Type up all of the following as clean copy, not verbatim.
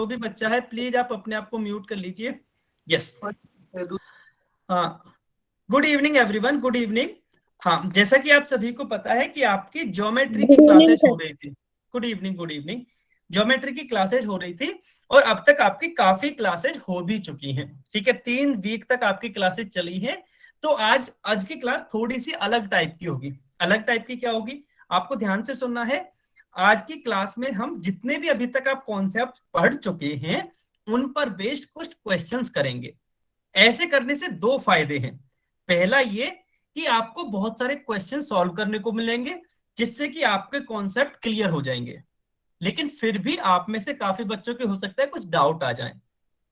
जो भी बच्चा है प्लीज आप अपने आप को म्यूट कर लीजिए। यस, हाँ, good evening everyone, good evening. हाँ, जैसा कि आप सभी को पता है कि आपकी ज्योमेट्री की क्लासेस हो रही थी। Good evening, good evening. Geometry की क्लासेस हो रही थी और अब तक आपकी काफी क्लासेस हो भी चुकी हैं। ठीक है, 3 वीक तक आपकी क्लासेस चली हैं। तो आज की क्लास थोड़ी सी अलग टाइप की होगी। अलग टाइप की क्या होगी, आपको ध्यान से सुनना है। आज की क्लास में हम जितने भी अभी तक आप कॉन्सेप्ट पढ़ चुके हैं उन पर बेस्ड कुछ क्वेश्चंस करेंगे। ऐसे करने से 2 फायदे हैं। पहला ये कि आपको बहुत सारे क्वेश्चन सॉल्व करने को मिलेंगे जिससे कि आपके कॉन्सेप्ट क्लियर हो जाएंगे। लेकिन फिर भी आप में से काफी बच्चों के हो सकता है कुछ डाउट आ जाए।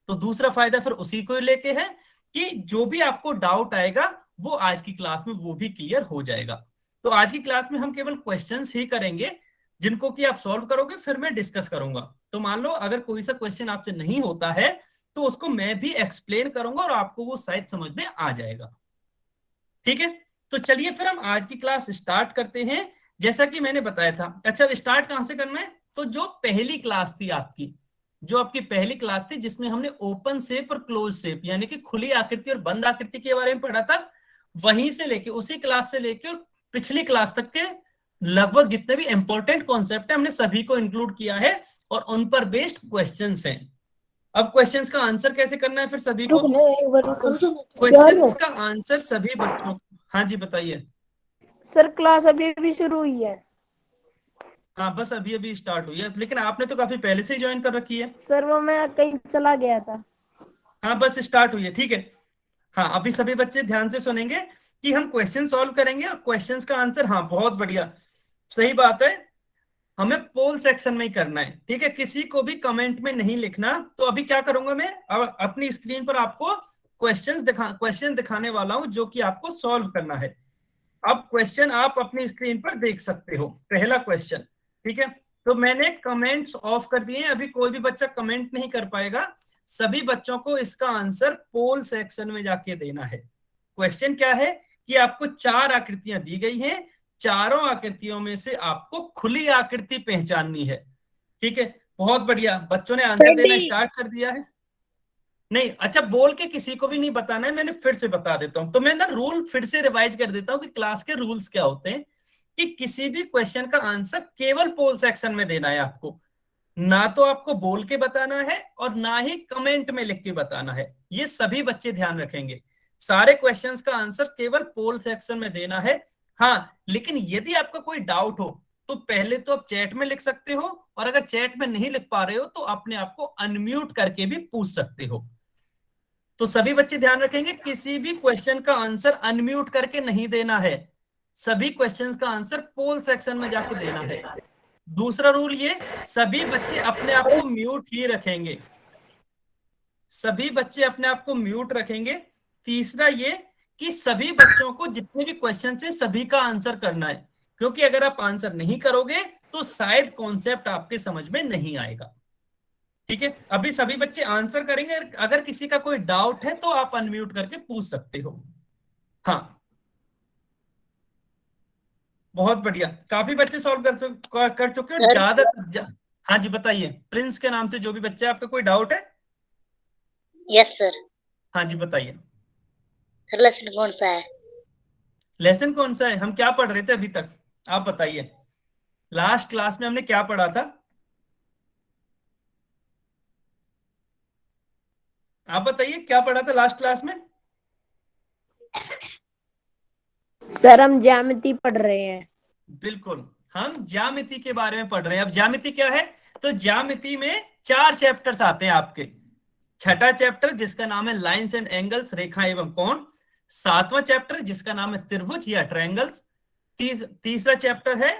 तो दूसरा फायदा फिर उसी को लेके है कि जो भी आपको डाउट आएगा वो आज की क्लास में वो भी क्लियर हो जाएगा। तो आज की क्लास में हम केवल क्वेश्चंस ही करेंगे जिनको कि आप सॉल्व करोगे, फिर मैं डिस्कस करूंगा। तो मान लो अगर कोई सा क्वेश्चन आपसे नहीं होता है तो उसको मैं भी एक्सप्लेन करूंगा और आपको वो शायद समझ में आ जाएगा। ठीक है, तो चलिए फिर हम आज की क्लास स्टार्ट करते हैं। जैसा कि मैंने बताया था, अच्छा स्टार्ट कहां से करना है, तो जो पहली क्लास थी आपकी, जो आपकी पहली क्लास थी जिसमें हमने ओपन शेप और क्लोज शेप यानी कि खुली आकृति और बंद आकृति के बारे में पढ़ा था, वहीं से लेके उसी क्लास से लेके और पिछली क्लास तक के लगभग जितने भी इंपॉर्टेंट कॉन्सेप्ट है हमने सभी को इंक्लूड किया है और उन पर बेस्ड क्वेश्चंस हैं। अब क्वेश्चंस का आंसर कैसे करना है फिर सभी को, क्वेश्चंस का आंसर सभी बच्चों को, हाँ जी बताइए। सर क्लास अभी अभी शुरू हुई है। हाँ बस अभी अभी स्टार्ट हुई है, लेकिन आपने तो काफी पहले से ही ज्वाइन कर रखी है। सर वो मैं कहीं चला गया था। हाँ बस स्टार्ट हुई है, ठीक है। हाँ अभी सभी बच्चे ध्यान से सुनेंगे कि हम क्वेश्चन सॉल्व करेंगे और क्वेश्चंस का आंसर, हाँ बहुत बढ़िया, सही बात है, हमें पोल सेक्शन में ही करना है। ठीक है, किसी को भी कमेंट में नहीं लिखना। तो अभी क्या करूंगा मैं, अब अपनी स्क्रीन पर आपको क्वेश्चन दिखाने वाला हूं जो कि आपको सॉल्व करना है। अब क्वेश्चन आप अपनी स्क्रीन पर देख सकते हो, पहला क्वेश्चन। ठीक है, तो मैंने कमेंट्स ऑफ कर दिए हैं, अभी कोई भी बच्चा कमेंट नहीं कर पाएगा। सभी बच्चों को इसका आंसर पोल सेक्शन में जाके देना है। क्वेश्चन क्या है कि आपको 4 आकृतियां दी गई हैं, चारों आकृतियों में से आपको खुली आकृति पहचाननी है। ठीक है, बहुत बढ़िया, बच्चों ने आंसर देना स्टार्ट कर दिया है। नहीं, अच्छा बोल के किसी को भी नहीं बताना है, मैंने फिर से बता देता हूं। तो मैं ना रूल फिर से रिवाइज कर देता हूं कि क्लास के रूल्स क्या होते हैं। कि किसी भी क्वेश्चन का आंसर केवल पोल सेक्शन में देना है आपको, ना तो आपको बोल के बताना है और ना ही कमेंट में लिख के बताना है। ये सभी बच्चे ध्यान रखेंगे, सारे क्वेश्चंस का आंसर केवल पोल सेक्शन में देना है। हाँ, लेकिन यदि आपका कोई डाउट हो तो पहले तो आप चैट में लिख सकते हो, और अगर चैट में नहीं लिख पा रहे हो तो अपने आप को अनम्यूट करके भी पूछ सकते हो। तो सभी बच्चे ध्यान रखेंगे, किसी भी क्वेश्चन का आंसर अनम्यूट करके नहीं देना है, सभी क्वेश्चंस का आंसर पोल सेक्शन में जाके देना है। दूसरा रूल ये, सभी बच्चे अपने आप को म्यूट ही रखेंगे, सभी बच्चे अपने आप को म्यूट रखेंगे। तीसरा ये कि सभी बच्चों को जितने भी क्वेश्चन है सभी का आंसर करना है, क्योंकि अगर आप आंसर नहीं करोगे तो शायद कॉन्सेप्ट आपके समझ में नहीं आएगा। ठीक है, अभी सभी बच्चे आंसर करेंगे, अगर किसी का कोई डाउट है तो आप अनम्यूट करके पूछ सकते हो। हाँ बहुत बढ़िया, काफी बच्चे सॉल्व कर चुके हो ज्यादा हाँ जी बताइए, प्रिंस के नाम से जो भी बच्चे, आपका कोई डाउट है? Yes sir. हाँ जी बताइए। सर लेसन कौन सा है? लेसन कौन सा है, हम क्या पढ़ रहे थे अभी तक, आप बताइए। लास्ट क्लास में हमने क्या पढ़ा था, आप बताइए क्या पढ़ा था लास्ट क्लास में। सर हम ज्यामिति पढ़ रहे हैं। बिल्कुल, हम ज्यामिति के बारे में पढ़ रहे हैं। अब ज्यामिति क्या है, तो ज्यामिति में 4 चैप्टर्स आते हैं आपके। छठा चैप्टर जिसका नाम है लाइंस एंड एंगल्स, रेखा एवं कोण। 7वां चैप्टर जिसका नाम है त्रिभुज या ट्रायंगल्स। तीसरा चैप्टर है,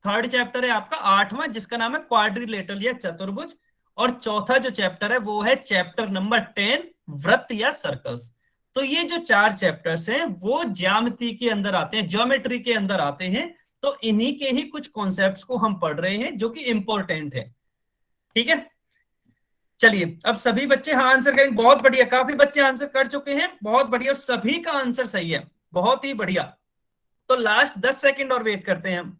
थर्ड चैप्टर है आपका 8वां जिसका नाम है क्वाड्रिलेटरल या चतुर्भुज। और चौथा जो चैप्टर है वो है चैप्टर नंबर 10, वृत्त या सर्कल्स। तो ये जो 4 चैप्टर्स हैं वो ज्यामिति के अंदर आते हैं, ज्योमेट्री के अंदर आते हैं। तो इन्हीं के ही कुछ कॉन्सेप्ट्स को हम पढ़ रहे हैं जो कि इंपॉर्टेंट है। ठीक है, चलिए अब सभी बच्चे हाँ आंसर करेंगे, बहुत बढ़िया, काफी बच्चे आंसर कर चुके हैं, बहुत बढ़िया, सभी का आंसर सही है, बहुत ही बढ़िया। तो लास्ट 10 सेकंड और वेट करते हैं हम।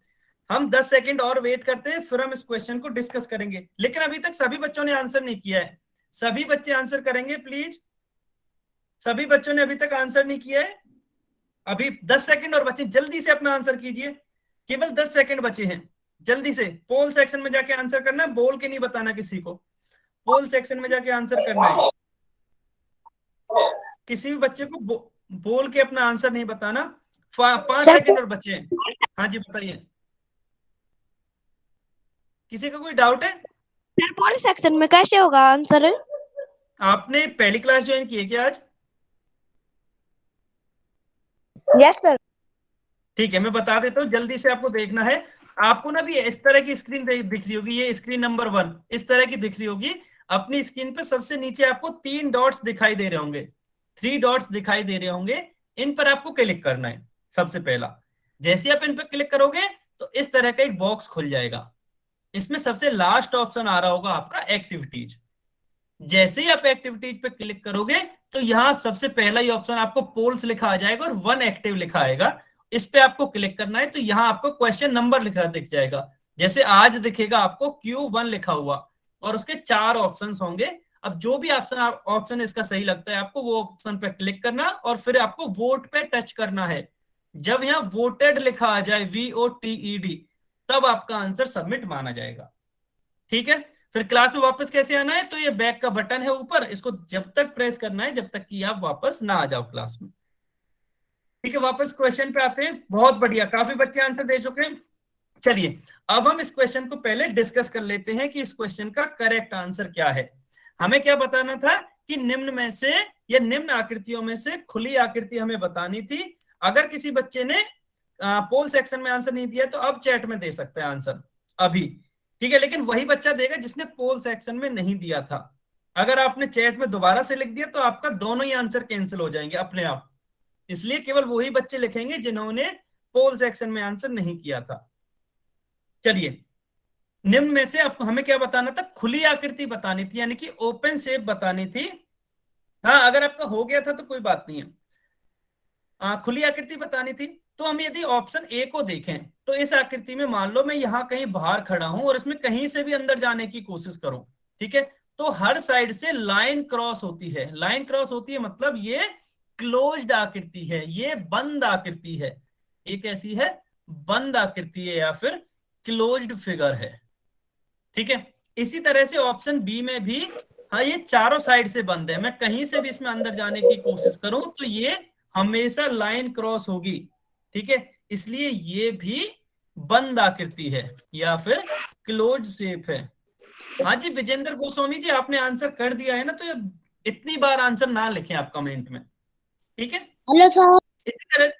हम 10 सेकंड और वेट करते हैं, फिर हम इस क्वेश्चन को डिस्कस करेंगे। लेकिन अभी तक सभी बच्चों ने आंसर नहीं किया है। सभी बच्चे आंसर करेंगे प्लीज। सभी बच्चों ने अभी तक आंसर नहीं किया है। अभी 10 सेकंड और बचे, जल्दी से अपना आंसर कीजिए। केवल 10 सेकंड बचे हैं, जल्दी से पोल सेक्शन में जाके आंसर करना है, बोल के नहीं बताना किसी को। पोल सेक्शन में जाके आंसर करना है, किसी भी बच्चे को बोल के अपना आंसर नहीं बताना। 5 सेकंड और बचे हैं। हाँ जी बताइए, किसी का कोई डाउट है? पोल सेक्शन में कैसे होगा आंसर? आपने पहली क्लास ज्वाइन की है क्या आज? Yes sir. ठीक है, मैं बता देता हूँ, जल्दी से आपको देखना है। आपको ना भी इस तरह की स्क्रीन दिख रही होगी, ये स्क्रीन नंबर 1 इस तरह की दिख रही होगी। अपनी स्क्रीन पे सबसे नीचे आपको 3 डॉट्स दिखाई दे रहे होंगे, 3 डॉट्स दिखाई दे रहे होंगे। इन पर आपको क्लिक करना है सबसे पहला। जैसे आप इन पर क्लिक करोगे तो इस तरह का एक बॉक्स खुल जाएगा। इसमें सबसे लास्ट ऑप्शन आ रहा होगा आपका एक्टिविटीज। जैसे ही आप एक्टिविटीज पे क्लिक करोगे तो यहां सबसे पहला ही ऑप्शन आपको पोल्स लिखा आ जाएगा और 1 एक्टिव लिखा आएगा। इस पे आपको क्लिक करना है तो यहां आपको क्वेश्चन नंबर लिखा दिख जाएगा। जैसे आज दिखेगा आपको Q1 लिखा हुआ और उसके 4 ऑप्शंस होंगे। अब जो भी ऑप्शन इसका सही लगता है आपको, वो ऑप्शन पे क्लिक करना और फिर आपको वोट पे टच करना है। जब यहाँ वोटेड लिखा आ जाए VOTED, तब आपका आंसर सबमिट माना जाएगा। ठीक है, फिर क्लास में वापस कैसे आना है? तो ये बैक का बटन है ऊपर, इसको जब तक प्रेस करना है जब तक कि आप वापस ना आ जाओ क्लास में। ठीक है, वापस क्वेश्चन पे आते हैं। बहुत बढ़िया, काफी बच्चे आंसर दे चुके हैं। चलिए अब हम इस क्वेश्चन को पहले डिस्कस कर लेते हैं कि इस क्वेश्चन का करेक्ट आंसर क्या है। हमें क्या बताना था कि निम्न में से या निम्न आकृतियों में से खुली आकृति हमें बतानी थी। अगर किसी बच्चे ने पोल सेक्शन में आंसर नहीं दिया तो अब चैट में दे सकते हैं आंसर अभी। ठीक है, लेकिन वही बच्चा देगा जिसने पोल सेक्शन में नहीं दिया था। अगर आपने चैट में दोबारा से लिख दिया तो आपका दोनों ही आंसर कैंसिल हो जाएंगे अपने आप। इसलिए केवल वही बच्चे लिखेंगे जिन्होंने पोल सेक्शन में आंसर नहीं किया था। चलिए, निम्न में से आपको हमें क्या बताना था? खुली आकृति बतानी थी, यानी कि ओपन शेप बतानी थी। हाँ, अगर आपका हो गया था तो कोई बात नहीं है। खुली आकृति बतानी थी। तो हम यदि ऑप्शन ए को देखें तो इस आकृति में मान लो मैं यहां कहीं बाहर खड़ा हूं और इसमें कहीं से भी अंदर जाने की कोशिश करूं, ठीक है, तो हर साइड से लाइन क्रॉस होती है। लाइन क्रॉस होती है मतलब ये क्लोज्ड आकृति है, ये बंद आकृति है। ये कैसी है? बंद आकृति है या फिर क्लोज्ड फिगर है। ठीक है, इसी तरह से ऑप्शन बी में भी, हाँ, ये चारों साइड से बंद है। मैं कहीं से भी इसमें अंदर जाने की कोशिश करूं तो ये हमेशा लाइन क्रॉस होगी। ठीक है, इसलिए ये भी बंद आकृति है या फिर क्लोज शेप है। हाँ जी विजेंद्र गोस्वामी जी, आपने आंसर कर दिया है ना, तो इतनी बार आंसर ना लिखें आप कमेंट में। ठीक है, हेलो सर।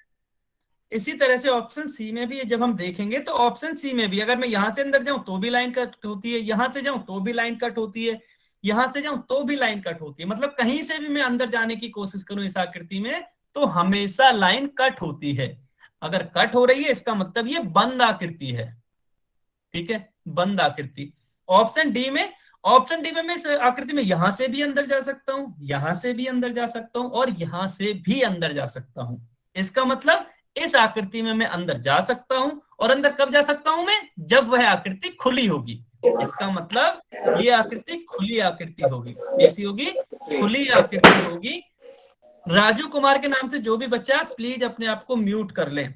इसी तरह से ऑप्शन सी में भी जब हम देखेंगे तो ऑप्शन सी में भी अगर मैं यहां से अंदर जाऊं तो भी लाइन कट होती है, यहां से जाऊं तो भी लाइन कट होती है, यहां से जाऊं तो भी लाइन कट होती है। मतलब कहीं से भी मैं अंदर जाने की कोशिश करूं इस आकृति में तो हमेशा लाइन कट होती है। अगर कट हो रही है इसका मतलब ये बंद आकृति है। ठीक है, बंद आकृति। ऑप्शन डी में मैं इस आकृति में यहां से भी अंदर जा सकता हूं, यहां से भी अंदर जा सकता हूं और यहां से भी अंदर जा सकता हूं। इसका मतलब इस आकृति में मैं अंदर जा सकता हूं, और अंदर कब जा सकता हूं मैं? जब वह आकृति खुली होगी। इसका मतलब ये आकृति खुली आकृति होगी। कैसी होगी? खुली आकृति होगी। राजू कुमार के नाम से जो भी बच्चा, प्लीज अपने आप को म्यूट कर लें।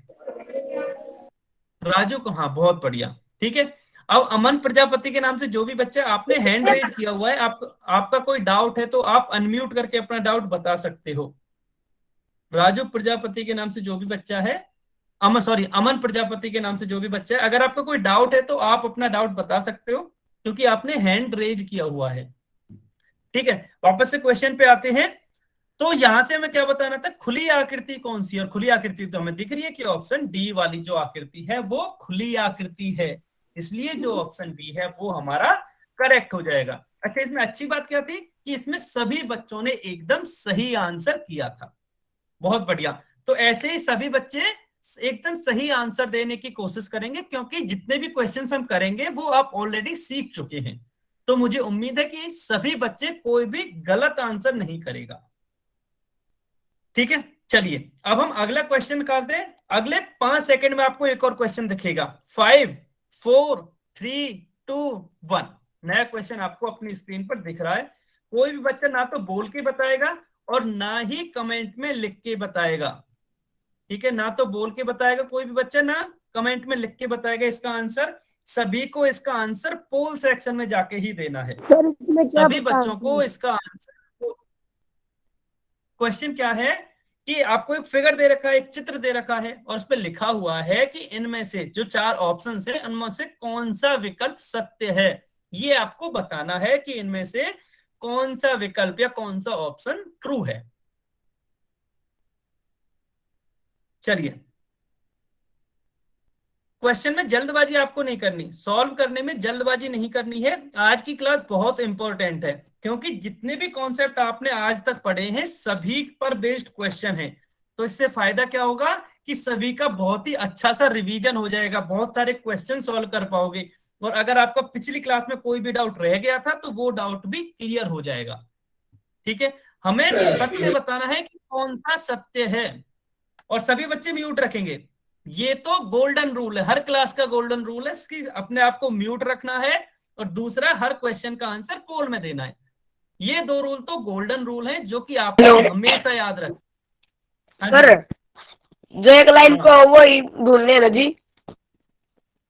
राजू को, हाँ बहुत बढ़िया। ठीक है, अब अमन प्रजापति के नाम से जो भी बच्चा, आपने हैंड रेज किया हुआ है, आपका कोई डाउट है तो आप अनम्यूट करके अपना डाउट बता सकते हो। राजू प्रजापति के नाम से जो भी बच्चा है, अमन प्रजापति के नाम से जो भी बच्चा है, अगर आपका कोई डाउट है तो आप अपना डाउट बता सकते हो क्योंकि आपने हैंड रेज किया हुआ है। ठीक है, वापस से क्वेश्चन पे आते हैं। तो यहां से हमें क्या बताना था? खुली आकृति कौन सी? और खुली आकृति तो हमें दिख रही है कि ऑप्शन डी वाली जो आकृति है वो खुली आकृति है। इसलिए जो ऑप्शन बी है वो हमारा करेक्ट हो जाएगा। अच्छा, इसमें अच्छी बात क्या थी कि इसमें सभी बच्चों ने एकदम सही आंसर किया था। बहुत बढ़िया। तो ऐसे ही सभी बच्चे एकदम सही आंसर देने की कोशिश करेंगे क्योंकि जितने भी क्वेश्चंस हम करेंगे वो आप ऑलरेडी सीख चुके हैं। तो मुझे उम्मीद है कि सभी बच्चे कोई भी गलत आंसर नहीं करेगा। ठीक है, चलिए अब हम अगला क्वेश्चन निकालते हैं। अगले 5 सेकंड में आपको एक और क्वेश्चन दिखेगा। 5 4 3 2 1 नया क्वेश्चन आपको अपनी स्क्रीन पर दिख रहा है। कोई भी बच्चा ना तो बोल के बताएगा और ना ही कमेंट में लिख के बताएगा। ठीक है, ना तो बोल के बताएगा कोई भी बच्चा, ना कमेंट में लिख के बताएगा इसका आंसर। सभी को इसका आंसर पोल सेक्शन में जाके ही देना है। सर इसमें क्या सभी बच्चों को इसका आंसर, क्वेश्चन क्या है कि आपको एक फिगर दे रखा है, एक चित्र दे रखा है और उस पर लिखा हुआ है कि इनमें से जो 4 ऑप्शन है उनमें से कौन सा विकल्प सत्य है। ये आपको बताना है कि इनमें से कौन सा विकल्प या कौन सा ऑप्शन ट्रू है। चलिए, क्वेश्चन में जल्दबाजी आपको नहीं करनी, सॉल्व करने में जल्दबाजी नहीं करनी है। आज की क्लास बहुत इंपॉर्टेंट है क्योंकि जितने भी कॉन्सेप्ट आपने आज तक पढ़े हैं सभी पर बेस्ड क्वेश्चन है। तो इससे फायदा क्या होगा कि सभी का बहुत ही अच्छा सा रिवीजन हो जाएगा, बहुत सारे क्वेश्चन सॉल्व कर पाओगे और अगर आपका पिछली क्लास में कोई भी डाउट रह गया था तो वो डाउट भी क्लियर हो जाएगा। ठीक है, हमें सत्य बताना है कि कौन सा सत्य है और सभी बच्चे म्यूट रखेंगे। ये तो गोल्डन रूल है, हर क्लास का गोल्डन रूल है कि अपने आप को म्यूट रखना है और दूसरा हर क्वेश्चन का आंसर पोल में देना है। ये 2 रूल तो गोल्डन रूल है जो कि आपको हमेशा याद रखें। सर जो एक लाइन को वो ही ढूंढने ना जी,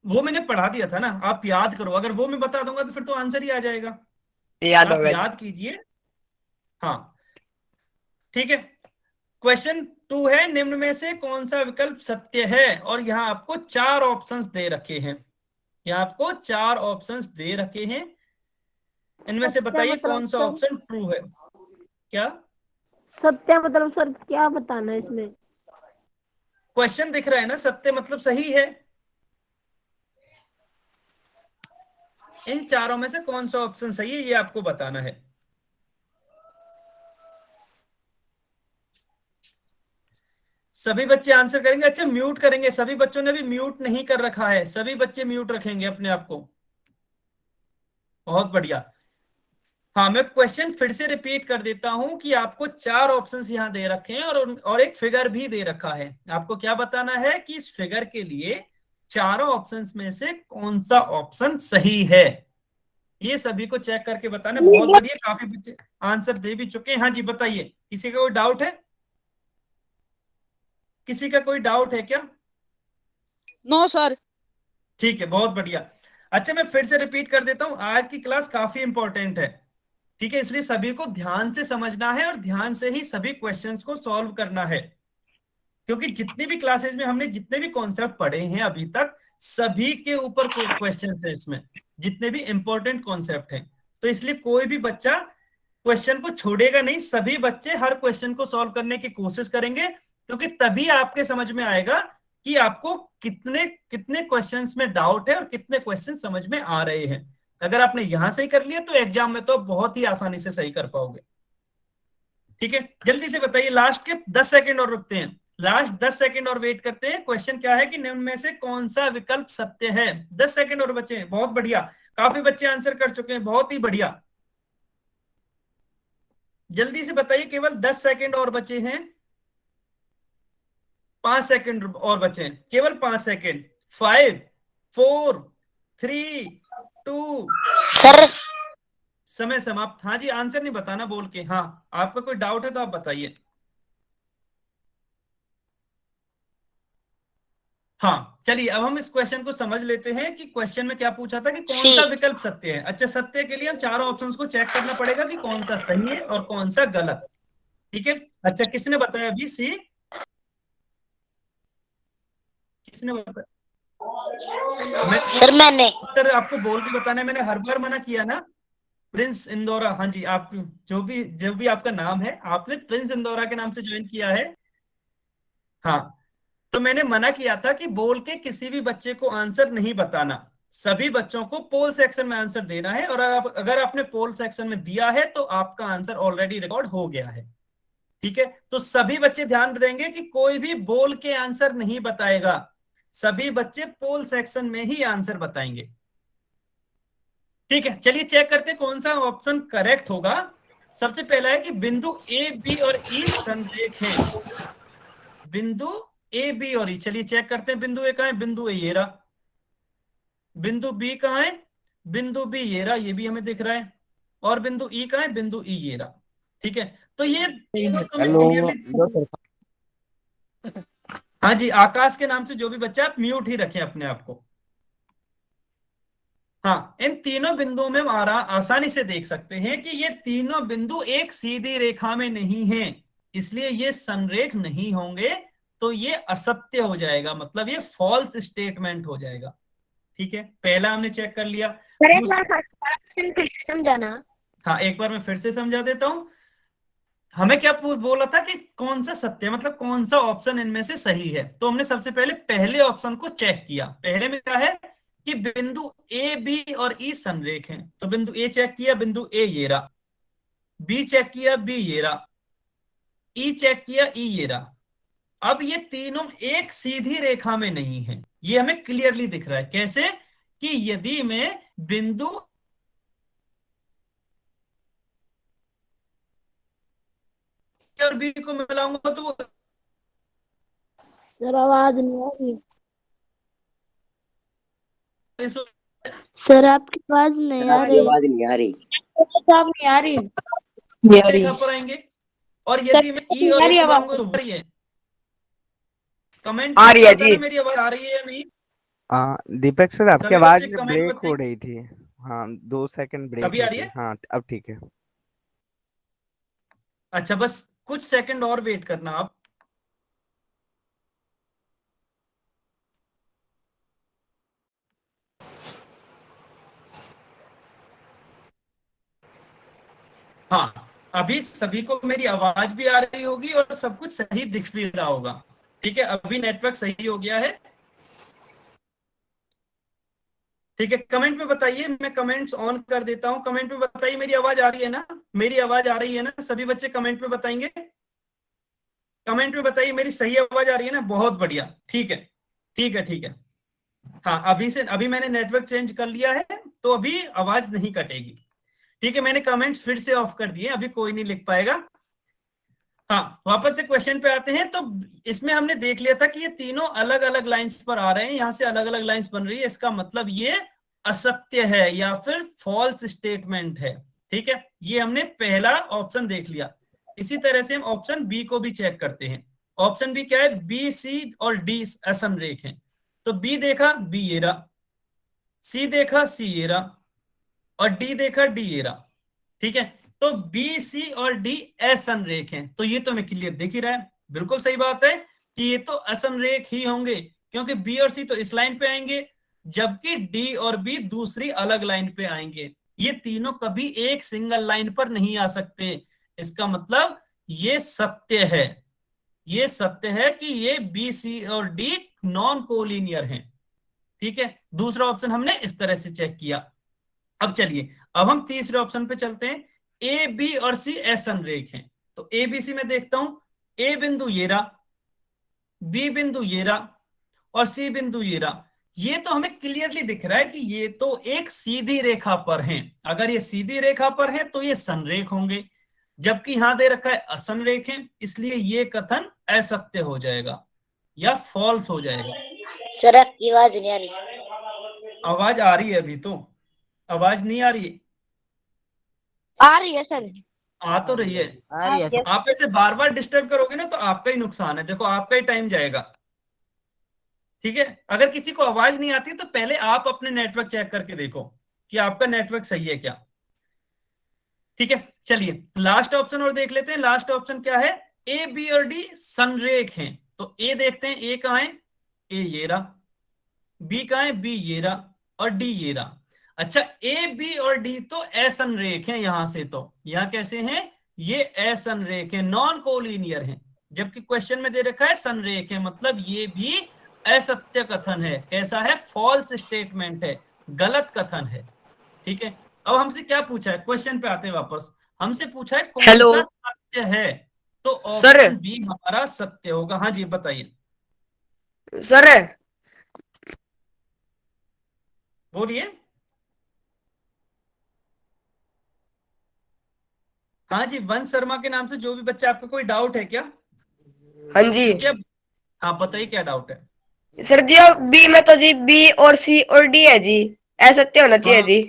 वो मैंने पढ़ा दिया था ना, आप याद करो। अगर वो मैं बता दूंगा तो फिर तो आंसर ही आ जाएगा। याद आप याद कीजिए। हाँ ठीक है, क्वेश्चन 2 है, निम्न में से कौन सा विकल्प सत्य है। और यहाँ आपको 4 ऑप्शंस दे रखे हैं। यहाँ आपको 4 ऑप्शंस दे रखे हैं, इनमें से बताइए कौन सा ऑप्शन ट्रू है। क्या सत्य मतलब सर क्या बताना है इसमें? क्वेश्चन दिख रहा है ना, सत्य मतलब सही है। इन चारों में से कौन सा ऑप्शन सही है ये आपको बताना है। सभी बच्चे आंसर करेंगे। अच्छा, म्यूट करेंगे, सभी बच्चों ने भी म्यूट नहीं कर रखा है, सभी बच्चे म्यूट रखेंगे अपने आप को। बहुत बढ़िया। हाँ, मैं क्वेश्चन फिर से रिपीट कर देता हूं कि आपको 4 ऑप्शंस यहां दे रखे हैं और एक फिगर भी दे रखा है। आपको क्या बताना है कि इस फिगर के लिए चारों ऑप्शंस में से कौन सा ऑप्शन सही है, ये सभी को चेक करके बताना। बहुत बढ़िया, काफी बच्चे आंसर दे भी चुके हैं। हाँ जी बताइए, किसी का कोई डाउट है? किसी का कोई डाउट है क्या? No sir. ठीक है, बहुत बढ़िया। अच्छा, मैं फिर से रिपीट कर देता हूं, आज की क्लास काफी इंपॉर्टेंट है। ठीक है, इसलिए सभी को ध्यान से समझना है और ध्यान से ही सभी क्वेश्चंस को सॉल्व करना है, क्योंकि जितनी भी क्लासेज में हमने जितने भी कॉन्सेप्ट पढ़े हैं अभी तक सभी के ऊपर क्वेश्चंस है इसमें, जितने भी इंपॉर्टेंट कॉन्सेप्ट हैं। तो इसलिए कोई भी बच्चा क्वेश्चन को छोड़ेगा नहीं, सभी बच्चे हर क्वेश्चन को सॉल्व करने की कोशिश करेंगे, क्योंकि तभी आपके समझ में आएगा कि आपको कितने कितने क्वेश्चंस में डाउट है और कितने क्वेश्चन समझ में आ रहे हैं। अगर आपने यहां सही कर लिया तो एग्जाम में तो बहुत ही आसानी से सही कर पाओगे। ठीक है, जल्दी से बताइए, लास्ट के 10 सेकंड और रुकते हैं, लास्ट 10 सेकंड और वेट करते हैं। क्वेश्चन क्या है कि निम्न में से कौन सा विकल्प सत्य है। 10 सेकंड और बचे हैं। बहुत बढ़िया, काफी बच्चे आंसर कर चुके हैं, बहुत ही बढ़िया। जल्दी से बताइए, केवल 10 सेकंड और बचे हैं, 5 सेकंड और बचे हैं, केवल 5 सेकंड। 5 4 3 2 सर समय समाप्त। हाँ जी, आंसर नहीं बताना बोल के। हाँ, आपका कोई डाउट है तो आप बताइए। हाँ चलिए, अब हम इस क्वेश्चन को समझ लेते हैं कि क्वेश्चन में क्या पूछा था कि कौन सा विकल्प सत्य है। अच्छा, सत्य के लिए हम चारों ऑप्शंस को चेक करना पड़ेगा कि कौन सा सही है और कौन सा गलत। ठीक है, अच्छा किसने बताया अभी? सी, किसने बताया? सर मैंने। उत्तर आपको बोल के बताना है, मैंने हर बार मना किया ना। प्रिंस इंदौरा, हाँ जी, आप जो भी आपका नाम है, आपने प्रिंस इंदौरा के नाम से ज्वाइन किया है। हाँ, तो मैंने मना किया था कि बोल के किसी भी बच्चे को आंसर नहीं बताना, सभी बच्चों को पोल सेक्शन में आंसर देना है। और अगर आपने पोल सेक्शन में दिया है तो आपका आंसर ऑलरेडी रिकॉर्ड हो गया है। ठीक है, तो सभी बच्चे ध्यान देंगे कि कोई भी बोल के आंसर नहीं बताएगा, सभी बच्चे पोल सेक्शन में ही आंसर बताएंगे। ठीक है, चलिए चेक करते हैं कौन सा ऑप्शन करेक्ट होगा। सबसे पहला है कि बिंदु ए, बी और ई संरेख हैं। बिंदु ए बी और ई। चलिए चेक करते हैं, बिंदु ए कहाँ है, बिंदु ए ये रहा। बिंदु बी कहाँ है, बिंदु बी ये रहा, ये भी हमें दिख रहा है। और बिंदु ई कहाँ है, बिंदु ई ये रहा। ठीक है, तो ये तीनों तो हमें हेलो क्लियरली। सर। हाँ जी, आकाश के नाम से जो भी बच्चा, आप म्यूट ही रखें अपने आप को। हाँ, इन तीनों बिंदुओं में हम आसानी से देख सकते हैं कि ये तीनों बिंदु एक सीधी रेखा में नहीं हैं, इसलिए ये संरेख नहीं होंगे, तो ये असत्य हो जाएगा, मतलब ये फॉल्स स्टेटमेंट हो जाएगा। ठीक है, पहला हमने चेक कर लिया। सर एक बार फिर से समझाना। हाँ, एक बार मैं फिर से समझा देता हूं। हमें क्या बोला था कि कौन सा सत्य है, मतलब कौन सा ऑप्शन इनमें से सही है। तो हमने सबसे पहले पहले ऑप्शन को चेक किया। पहले में क्या है कि बिंदु ए बी और ई संरेख हैं, तो बिंदु ए चेक किया, बिंदु ए ये रहा। बी चेक किया, बी ये रहा। ई चेक किया, ई ये रहा। अब ये तीनों एक सीधी रेखा में नहीं है, ये हमें क्लियरली दिख रहा है। कैसे कि यदि मैं बिंदु और बी को मिलाऊंगा तो वो सर आवाज नहीं आ रही। इस सर आपकी आवाज नहीं आ रही। आवाज नहीं आ रही। साफ नहीं आ रही। रेखा पर आएंगे। और यदि मैं ई और ए को मिलाऊंगा तो वही है। कमेंट आ रही है जी। मेरी आवाज आ रही है या नहीं? दीपक सर आपकी सभी आवाज बच्चे कमेंट ब्रेक हो बताएं। रही थी। हाँ 2 सेकंड ब्रेक अभी आ हुई रही थी। है? हाँ अब ठीक है। अच्छा, बस कुछ सेकंड और वेट करना आप। हाँ, अभी सभी को मेरी आवाज भी आ रही होगी और सब कुछ सही दिख भी रहा होगा। ठीक है, अभी नेटवर्क सही हो गया है। ठीक है, कमेंट में बताइए, मैं कमेंट्स ऑन कर देता हूं। कमेंट में बताइए मेरी आवाज आ रही है ना, मेरी आवाज आ रही है ना? सभी बच्चे कमेंट में बताएंगे। कमेंट में बताइए मेरी सही आवाज आ रही है ना? बहुत बढ़िया, ठीक है ठीक है ठीक है। हाँ, अभी मैंने नेटवर्क चेंज कर लिया है, तो अभी आवाज नहीं कटेगी। ठीक है, मैंने कमेंट्स फिर से ऑफ कर दिए, अभी कोई नहीं लिख पाएगा। हाँ, वापस से क्वेश्चन पे आते हैं। तो इसमें हमने देख लिया था कि ये तीनों अलग अलग लाइंस पर आ रहे हैं, यहां से अलग अलग लाइंस बन रही है, इसका मतलब ये असत्य है या फिर फॉल्स स्टेटमेंट है। ठीक है, ये हमने पहला ऑप्शन देख लिया। इसी तरह से हम ऑप्शन बी को भी चेक करते हैं। ऑप्शन बी क्या है, बी सी और डी असमरेख हैं। तो बी देखा, बी ये रहा। सी देखा, सी ये रहा। और डी देखा, डी ये रहा। ठीक है, तो बी सी और डी असमरेख हैं, तो ये तो हमें क्लियर दिख ही रहा है। बिल्कुल सही बात है कि ये तो असमरेख ही होंगे, क्योंकि बी और सी तो इस लाइन पे आएंगे, जबकि डी और बी दूसरी अलग लाइन पे आएंगे। ये तीनों कभी एक सिंगल लाइन पर नहीं आ सकते। इसका मतलब ये सत्य है, ये सत्य है कि ये बी सी और डी नॉन कोलिनियर हैं। ठीक है, दूसरा ऑप्शन हमने इस तरह से चेक किया। अब चलिए, अब हम तीसरे ऑप्शन पे चलते हैं। ए बी और सी असमरेख हैं, तो ए बी सी में देखता हूं। ए बिंदु ये रहा, बी बिंदु ये रहा और सी बिंदु ये रहा। ये तो हमें क्लियरली दिख रहा है कि ये तो एक सीधी रेखा पर हैं। अगर ये सीधी रेखा पर है तो ये संरेख होंगे, जबकि यहां दे रखा है असंरेख है, इसलिए ये कथन असत्य हो जाएगा या फॉल्स हो जाएगा। सर आपकी आवाज नहीं आ रही। आवाज आ रही है, अभी तो आवाज नहीं आ रही है? आ रही है सर। आ तो रही है। आ रही है सर। आप ऐसे बार बार डिस्टर्ब करोगे ना तो आपका ही नुकसान है, देखो आपका ही टाइम जाएगा। ठीक है, अगर किसी को आवाज नहीं आती तो पहले आप अपने नेटवर्क चेक करके देखो कि आपका नेटवर्क सही है क्या। ठीक है, चलिए लास्ट ऑप्शन और देख लेते हैं। लास्ट ऑप्शन क्या है, ए बी और डी संरेख हैं। तो ए देखते हैं, ए कहां है, ए ये रहा। बी कहां है, बी ये रहा। और डी ये रहा। अच्छा, ए बी और डी तो असंरेख हैं, यहां से तो यहां कैसे हैं, ये असंरेख है, नॉन कोलिनियर हैं, जबकि क्वेश्चन में दे रखा है संरेख है, मतलब ये भी असत्य कथन है। कैसा है, फॉल्स स्टेटमेंट है, गलत कथन है। ठीक है, अब हमसे क्या पूछा है, क्वेश्चन पे आते हैं वापस। हमसे पूछा है कौन हेलो। सा सत्य है, तो सर। ऑप्शन बी हमारा सत्य होगा। हाँ जी बताइए, सर बोलिए। हाँ जी, वंश शर्मा के नाम से जो भी बच्चा, आपको कोई डाउट है क्या? हाँ जी। क्या हाँ बताइए क्या डाउट है। सर जी बी में तो जी बी और सी और डी है जी, ऐसा सत्य होना चाहिए हाँ जी।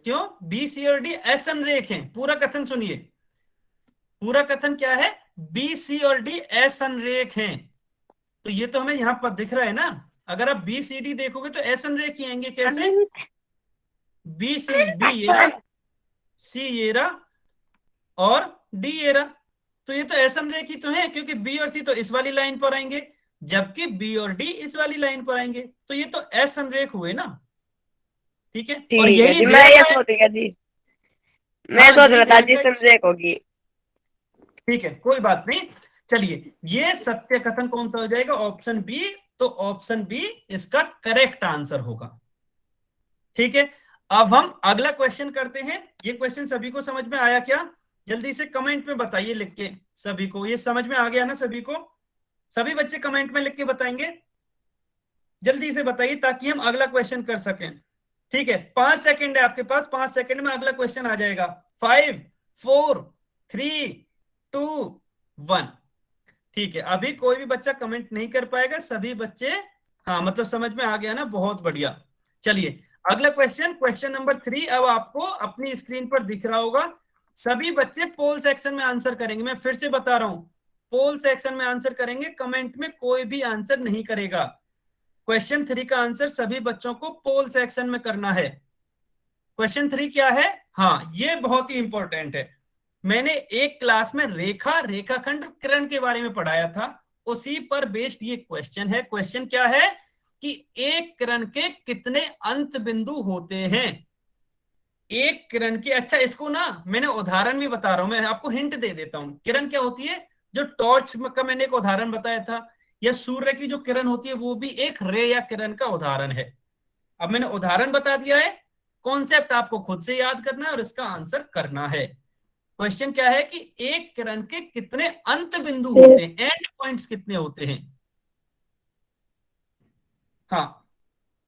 क्यों, बी सी और डी असमरेख हैं। पूरा कथन सुनिए, पूरा कथन क्या है, बी सी और डी असमरेख हैं। तो ये तो हमें यहाँ पर दिख रहा है ना, अगर आप बी सी डी देखोगे तो असमरेख ही आएंगे। कैसे, बी सी, बी ये रहा, सी ये रहा और डी ये रहा। तो ये तो असमरेख ही तो है, क्योंकि बी और सी तो इस वाली लाइन पर आएंगे, जबकि बी और डी इस वाली लाइन पर आएंगे। तो ये तो असमरेख हुए ना। ठीक है, और ठीक है यही जी, दे मैं ये रहा है। सोच रहा जी, मैं हाँ सोच यही रहा दे था जी रखा है। संदेह होगी। ठीक है कोई बात नहीं। चलिए, ये सत्य कथन कौन सा हो जाएगा, ऑप्शन बी। तो ऑप्शन बी इसका करेक्ट आंसर होगा। ठीक है, अब हम अगला क्वेश्चन करते हैं। ये क्वेश्चन सभी को समझ में आया क्या? जल्दी से कमेंट में बताइए लिख के, सभी को ये समझ में आ गया ना? सभी को, सभी बच्चे कमेंट में लिख के बताएंगे, जल्दी से बताइए ताकि हम अगला क्वेश्चन कर सकें। ठीक है, 5 सेकंड है आपके पास, 5 सेकंड में अगला क्वेश्चन आ जाएगा। 5 4 3 2 1। ठीक है, अभी कोई भी बच्चा कमेंट नहीं कर पाएगा, सभी बच्चे, हाँ मतलब समझ में आ गया ना, बहुत बढ़िया। चलिए अगला क्वेश्चन, क्वेश्चन नंबर 3 अब आपको अपनी स्क्रीन पर दिख रहा होगा। सभी बच्चे पोल सेक्शन में आंसर करेंगे। मैं फिर से बता रहा हूं, पोल सेक्शन में आंसर करेंगे, कमेंट में कोई भी आंसर नहीं करेगा। क्वेश्चन 3 का आंसर सभी बच्चों को पोल सेक्शन में करना है। क्वेश्चन 3 क्या है, हाँ ये बहुत ही इंपॉर्टेंट है। मैंने एक क्लास में रेखा, रेखाखंड, किरण के बारे में पढ़ाया था, उसी पर बेस्ड ये क्वेश्चन है। क्वेश्चन क्या है कि एक किरण के कितने अंत बिंदु होते हैं। एक किरण के, अच्छा इसको ना मैंने उदाहरण भी बता रहा हूं, मैं आपको हिंट दे देता हूं। किरण क्या होती है, जो टॉर्च का मैंने एक उदाहरण बताया था, या सूर्य की जो किरण होती है वो भी एक रे या किरण का उदाहरण है। अब मैंने उदाहरण बता दिया है, कॉन्सेप्ट आपको खुद से याद करना है और इसका आंसर करना है। क्वेश्चन क्या है कि एक किरण के कितने अंत बिंदु होते हैं, एंड पॉइंट्स कितने होते हैं। हाँ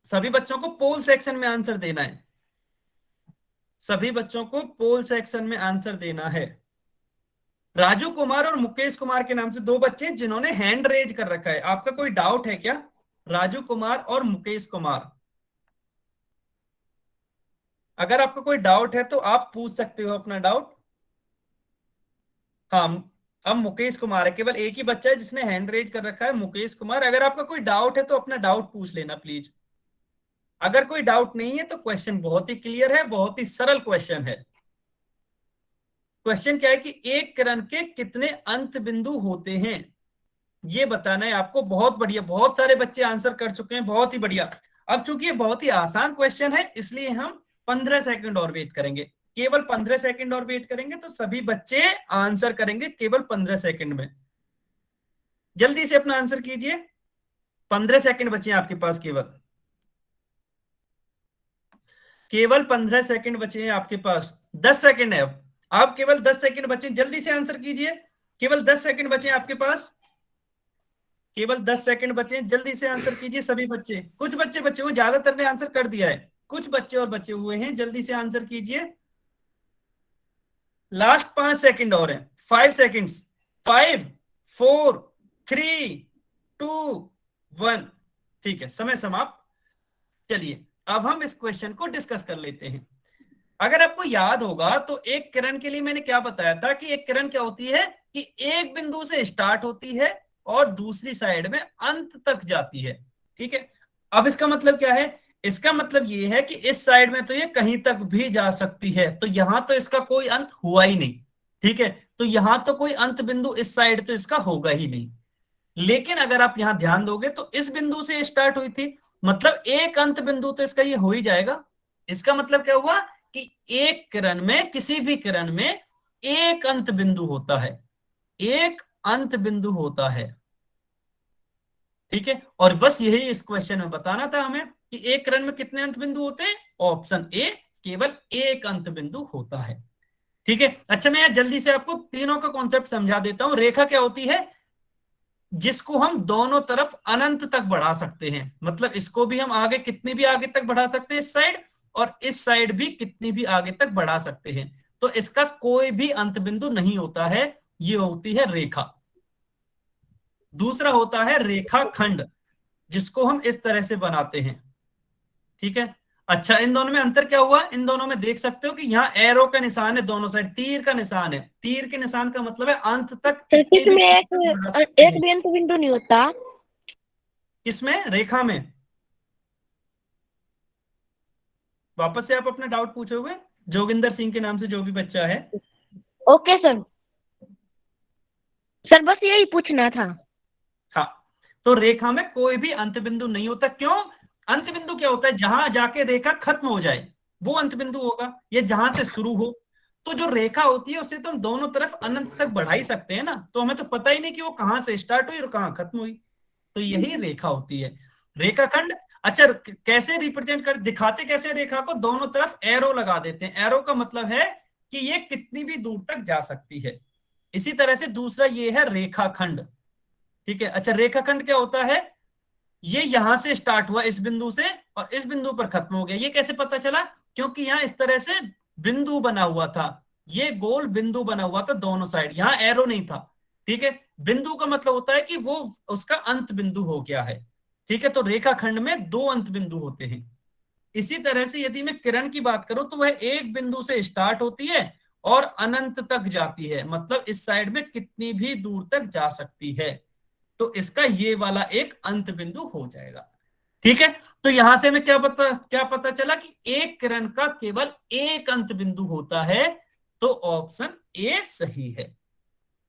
सभी बच्चों को पोल सेक्शन में आंसर देना है, सभी बच्चों को पोल सेक्शन में आंसर देना है। राजू कुमार और मुकेश कुमार के नाम से 2 बच्चे जिन्होंने हैंड रेज कर रखा है। आपका कोई डाउट है क्या? राजू कुमार और मुकेश कुमार, अगर आपको कोई डाउट है तो आप पूछ सकते हो अपना डाउट। हाँ अब मुकेश कुमार है, केवल एक ही बच्चा है जिसने हैंड रेज कर रखा है, मुकेश कुमार। अगर आपका कोई डाउट है तो अपना डाउट पूछ लेना प्लीज। अगर कोई डाउट नहीं है तो क्वेश्चन बहुत ही क्लियर है, बहुत ही सरल क्वेश्चन है। क्वेश्चन क्या है कि एक किरण के कितने अंत बिंदु होते हैं, ये बताना है आपको। बहुत बढ़िया, बहुत सारे बच्चे आंसर कर चुके हैं, बहुत ही बढ़िया। अब चूंकि ये बहुत ही आसान क्वेश्चन है, इसलिए हम 15 सेकंड और वेट करेंगे, केवल 15 सेकंड और वेट करेंगे, तो सभी बच्चे आंसर करेंगे केवल 15 सेकंड में। जल्दी से अपना आंसर कीजिए, 15 सेकंड बचे हैं आपके पास, केवल 15 सेकंड बचे हैं आपके पास। 10 सेकंड है अब, आप केवल 10 सेकंड बचे, जल्दी से आंसर कीजिए। केवल 10 सेकंड बचे हैं आपके पास, केवल 10 सेकंड बचे हैं, जल्दी से आंसर कीजिए सभी बच्चे। कुछ बच्चे बचे हुए, ज्यादातर ने आंसर कर दिया है, कुछ बच्चे और बचे हुए हैं, जल्दी से आंसर कीजिए। लास्ट 5 सेकंड और हैं, 5 सेकंड्स, 5 4 3 2 1। ठीक है, समय समाप्त। चलिए अब हम इस क्वेश्चन को डिस्कस कर लेते हैं। अगर आपको याद होगा तो एक किरण के लिए मैंने क्या बताया था कि एक किरण क्या होती है कि एक बिंदु से स्टार्ट होती है और दूसरी साइड में अंत तक जाती है। ठीक है, अब इसका मतलब क्या है, इसका मतलब ये है कि इस साइड में तो ये कहीं तक भी जा सकती है, तो यहां तो इसका कोई अंत हुआ ही नहीं। ठीक है, तो यहां तो कोई अंत बिंदु इस साइड तो इसका होगा ही नहीं। लेकिन अगर आप यहां ध्यान दोगे तो इस बिंदु से स्टार्ट हुई थी, मतलब एक अंत बिंदु तो इसका ये हो ही जाएगा। इसका मतलब क्या हुआ कि एक किरण में, किसी भी किरण में एक अंत बिंदु होता है, एक अंत बिंदु होता है। ठीक है, और बस यही इस क्वेश्चन में बताना था हमें कि एक किरण में कितने अंत बिंदु होते हैं। ऑप्शन ए, केवल एक अंत बिंदु होता है। ठीक है, अच्छा मैं यहाँ जल्दी से आपको तीनों का कॉन्सेप्ट समझा देता हूं। रेखा क्या होती है, जिसको हम दोनों तरफ अनंत तक बढ़ा सकते हैं, मतलब इसको भी हम आगे, कितनी भी आगे तक बढ़ा सकते हैं इस साइड, और इस साइड भी कितनी भी आगे तक बढ़ा सकते हैं, तो इसका कोई भी अंत बिंदु नहीं होता है, ये होती है रेखा। दूसरा होता है रेखाखंड, जिसको हम इस तरह से बनाते हैं। ठीक है, अच्छा इन दोनों में अंतर क्या हुआ? इन दोनों में देख सकते हो कि यहाँ एरो का निशान है, दोनों साइड तीर का निशान है। तीर के निशान का मतलब है अंत तक सर कितनी भी किसमें बढ़ा सकते एक हैं। भी अंत बिंदु नहीं होता? किसमें? रेखा में। वापस से आप अपना डाउट पूछोगे, जोगिंदर सिंह के नाम से जो भी बच्चा है। ओके सर, सर बस यही पूछना था। हाँ, तो रेखा में कोई भी अंत बिंदु नहीं होता। क्यों? अंत बिंदु क्या होता है? जहां जाके रेखा खत्म हो जाए वो अंत बिंदु होगा, ये जहां से शुरू हो। तो जो रेखा होती है उसे तो हम दोनों तरफ अनंत तक बढ़ा ही सकते हैं ना, तो हमें तो पता ही नहीं कि वो कहां से स्टार्ट हुई और कहां खत्म हुई। तो यही रेखा होती है, रेखाखंड। अच्छा, कैसे रिप्रेजेंट कर दिखाते कैसे रेखा को? दोनों तरफ एरो लगा देते हैं। एरो का मतलब है कि ये कितनी भी दूर तक जा सकती है। इसी तरह से दूसरा ये है रेखाखंड। ठीक है, अच्छा रेखाखंड क्या होता है? ये यहां से स्टार्ट हुआ इस बिंदु से और इस बिंदु पर खत्म हो गया। ये कैसे पता चला? क्योंकि यहां इस तरह से बिंदु बना हुआ था, ये गोल बिंदु बना हुआ था दोनों साइड, यहां एरो नहीं था। ठीक है, बिंदु का मतलब होता है कि वो उसका अंत बिंदु हो गया है। ठीक है, तो रेखाखंड में दो अंत बिंदु होते हैं। इसी तरह से यदि मैं किरण की बात करूं तो वह एक बिंदु से स्टार्ट होती है और अनंत तक जाती है, मतलब इस साइड में कितनी भी दूर तक जा सकती है। तो इसका ये वाला एक अंत बिंदु हो जाएगा। ठीक है, तो यहां से हमें क्या पता चला कि एक किरण का केवल एक अंत बिंदु होता है। तो ऑप्शन ए सही है।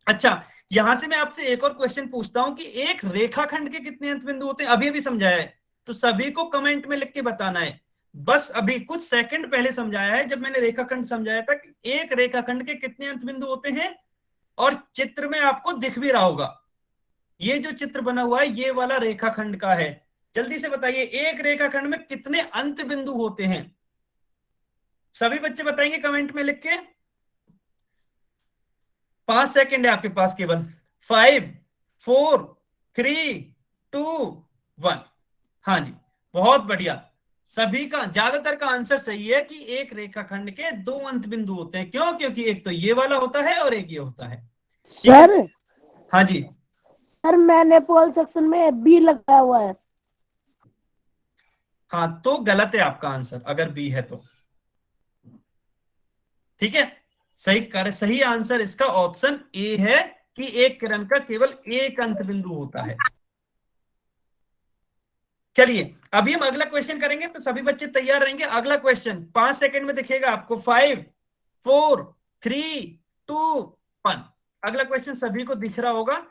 अच्छा, यहां से मैं आपसे एक और क्वेश्चन पूछता हूं कि एक रेखाखंड के कितने अंत बिंदु होते हैं? अभी अभी समझाया है, तो सभी को कमेंट में लिख के बताना है। बस अभी कुछ सेकंड पहले समझाया है, जब मैंने रेखाखंड समझाया था कि एक रेखाखंड के कितने अंत बिंदु होते हैं, और चित्र में आपको दिख भी रहा होगा। ये जो चित्र बना हुआ है ये वाला रेखाखंड का है। जल्दी से बताइए, एक रेखाखंड में कितने अंत बिंदु होते हैं? सभी बच्चे बताएंगे कमेंट में लिख के। 5 सेकंड है आपके पास केवल। 5 4 3 2 1। हाँ जी, बहुत बढ़िया। सभी का ज्यादातर का आंसर सही है कि एक रेखाखंड के दो अंत बिंदु होते हैं। क्यों? क्योंकि एक तो ये वाला होता है और एक ये होता है। सर हाँ जी, सर मैंने पोल सेक्शन में बी लगाया हुआ है। हाँ तो गलत है आपका आंसर अगर बी है तो। ठीक है, सही आंसर इसका ऑप्शन ए है कि एक किरण का केवल एक अंत बिंदु होता है। चलिए अभी हम अगला क्वेश्चन करेंगे, तो सभी बच्चे तैयार रहेंगे। अगला क्वेश्चन 5 सेकंड में दिखेगा आपको। 5 4 3 2 1। अगला क्वेश्चन सभी को दिख रहा होगा।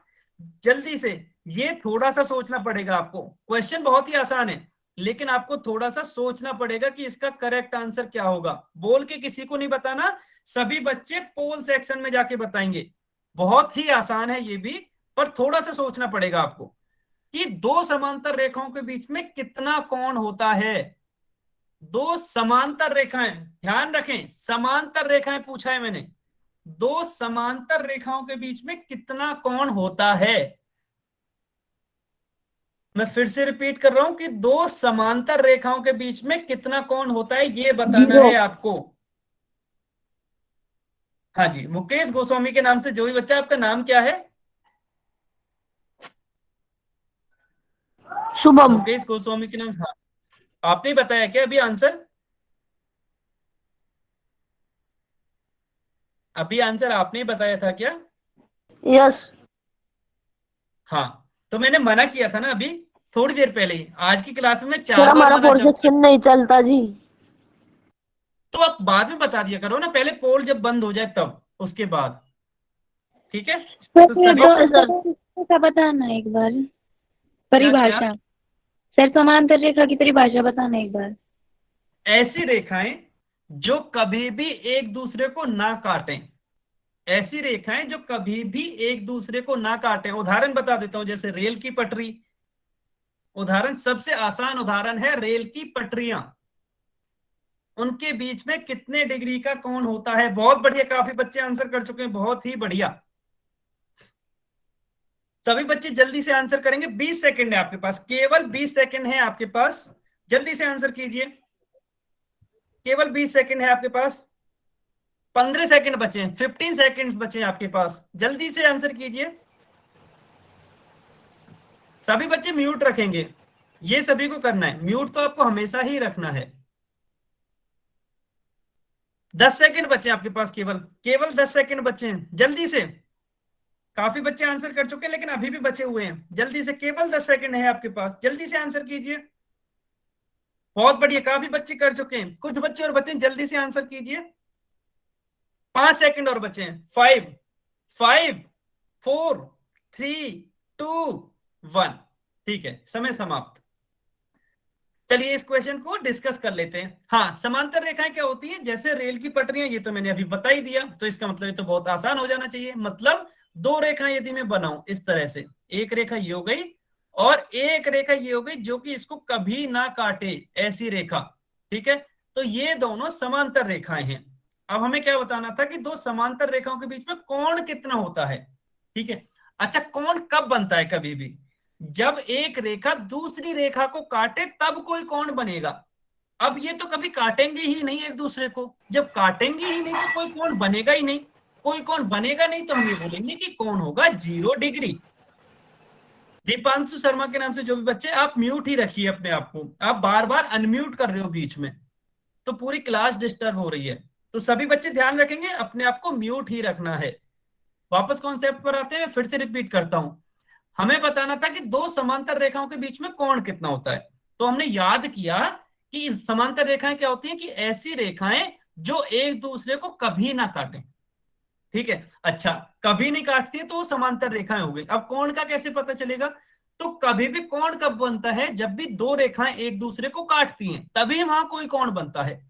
जल्दी से, ये थोड़ा सा सोचना पड़ेगा आपको। क्वेश्चन बहुत ही आसान है, लेकिन आपको थोड़ा सा सोचना पड़ेगा कि इसका करेक्ट आंसर क्या होगा। बोल के किसी को नहीं बताना, सभी बच्चे पोल सेक्शन में जाके बताएंगे। बहुत ही आसान है ये भी, पर थोड़ा सा सोचना पड़ेगा आपको कि दो समांतर रेखाओं के बीच में कितना कोण होता है। दो समांतर रेखाएं, ध्यान रखें समांतर रेखाएं पूछा है मैंने। दो समांतर रेखाओं के बीच में कितना कोण होता है? मैं फिर से रिपीट कर रहा हूं कि दो समांतर रेखाओं के बीच में कितना कोण होता है ये बताना है आपको। हाँ जी, मुकेश गोस्वामी के नाम से जो भी बच्चा, आपका नाम क्या है? शुभम। मुकेश गोस्वामी के नाम। हाँ, आपने बताया क्या अभी आंसर? अभी आंसर आपने ही बताया था क्या? यस हाँ, तो मैंने मना किया था ना अभी थोड़ी देर पहले ही। आज की क्लास में सर 4 बार हमारा मना पोल जब सेक्शन नहीं चलता जी। तो आप बाद में बता दिया करो ना, पहले पोल जब बंद हो जाए तब, उसके बाद। ठीक है, तो सभी का बताना एक बार क्या? परिभाषा। सर समांतर रेखा की परिभाषा बताना एक बार। ऐसी रेखाएं जो कभी भी एक दूसरे को ना काटें। ऐसी रेखाएं जो कभी भी एक दूसरे को ना काटें। उदाहरण बता देता हूं, जैसे रेल की पटरी। उदाहरण, सबसे आसान उदाहरण है रेल की पटरियां। उनके बीच में कितने डिग्री का कोण होता है? बहुत बढ़िया, काफी बच्चे आंसर कर चुके हैं, बहुत ही बढ़िया। सभी बच्चे जल्दी से आंसर करेंगे। 20 सेकंड है आपके पास, केवल 20 सेकंड है आपके पास। जल्दी से आंसर कीजिए, केवल 20 सेकंड है आपके पास। 15 सेकंड बचे हैं, 15 सेकंड बचे हैं आपके पास, जल्दी से आंसर कीजिए। सभी बच्चे म्यूट रखेंगे, ये सभी को करना है, म्यूट तो आपको हमेशा ही रखना है। 10 सेकंड बचे आपके पास, केवल केवल 10 सेकंड बचे हैं, जल्दी से। काफी बच्चे आंसर कर चुके हैं लेकिन अभी भी बचे हुए हैं, जल्दी से, केवल 10 सेकंड है आपके पास, जल्दी से आंसर कीजिए। बहुत बढ़िया, काफी बच्चे कर चुके हैं, कुछ बच्चे और बचे हैं, जल्दी से आंसर कीजिए। 5 सेकंड और बचे हैं। 5 5 4 3 2 1। ठीक है, समय समाप्त। चलिए इस क्वेश्चन को डिस्कस कर लेते हैं। हाँ, समांतर रेखाएं क्या होती हैं? जैसे रेल की पटरियां, ये तो मैंने अभी बता ही दिया, तो इसका मतलब ये तो बहुत आसान हो जाना चाहिए। मतलब दो रेखाएं यदि मैं बनाऊं इस तरह से, एक रेखा ये हो गई और एक रेखा ये हो गई जो कि इसको कभी ना काटे, ऐसी रेखा। ठीक है, तो ये दोनों समांतर रेखाएं हैं। अब हमें क्या बताना था कि दो समांतर रेखाओं के बीच में कोण कितना होता है। ठीक है, अच्छा, कोण कब बनता है? कभी भी जब एक रेखा दूसरी रेखा को काटे तब कोई कोण बनेगा। अब ये तो कभी काटेंगे ही नहीं एक दूसरे को, जब काटेंगे ही नहीं तो कोई कोण बनेगा ही नहीं। कोई कोण बनेगा नहीं तो हम ये बोलेंगे कि कोण होगा 0 डिग्री। दीपांशु शर्मा के नाम से जो भी बच्चे, आप म्यूट ही रखिए अपने आप को, आप बार बार अनम्यूट कर रहे हो बीच में, तो पूरी क्लास डिस्टर्ब हो रही है। तो सभी बच्चे ध्यान रखेंगे, अपने आप को म्यूट ही रखना है। वापस कॉन्सेप्ट पर आते हैं, फिर से रिपीट करता हूं। हमें बताना था कि दो समांतर रेखाओं के बीच में कोण कितना होता है। तो हमने याद किया कि समांतर रेखाएं क्या होती हैं कि ऐसी रेखाएं जो एक दूसरे को कभी ना काटें। ठीक है, अच्छा, कभी नहीं काटती है तो वो समांतर रेखाएं हो गई। अब कोण का कैसे पता चलेगा? तो कभी भी कोण कब बनता है? जब भी दो रेखाएं एक दूसरे को काटती हैं, तभी वहां कोई कोण बनता है।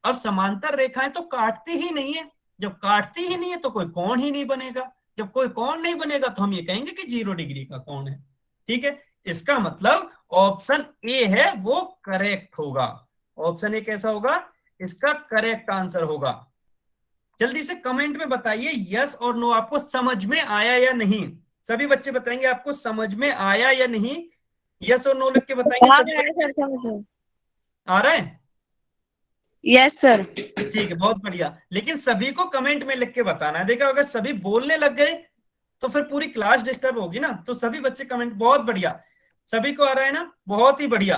अब समांतर रेखाएं तो काटती ही नहीं है, जब काटती ही नहीं है तो कोई कोण ही नहीं बनेगा। जब कोई कोण नहीं बनेगा तो हम ये कहेंगे कि 0 डिग्री का कोण है। ठीक है, इसका मतलब ऑप्शन ए है वो करेक्ट होगा। ऑप्शन ए कैसा होगा? इसका करेक्ट आंसर होगा। जल्दी से कमेंट में बताइए यस और नो, आपको समझ में आया या नहीं। सभी बच्चे बताएंगे आपको समझ में आया या नहीं। यस और नो लिख के बताएंगे आ सभी रहा है बच्चे। सर समझ। आ रहा है? Yes sir. ठीक है, बहुत बढ़िया, लेकिन सभी को कमेंट में लिख के बताना है। देखा, अगर सभी बोलने लग गए तो फिर पूरी क्लास डिस्टर्ब होगी ना। तो सभी बच्चे कमेंट, बहुत बढ़िया, सभी को आ रहा है ना, बहुत ही बढ़िया।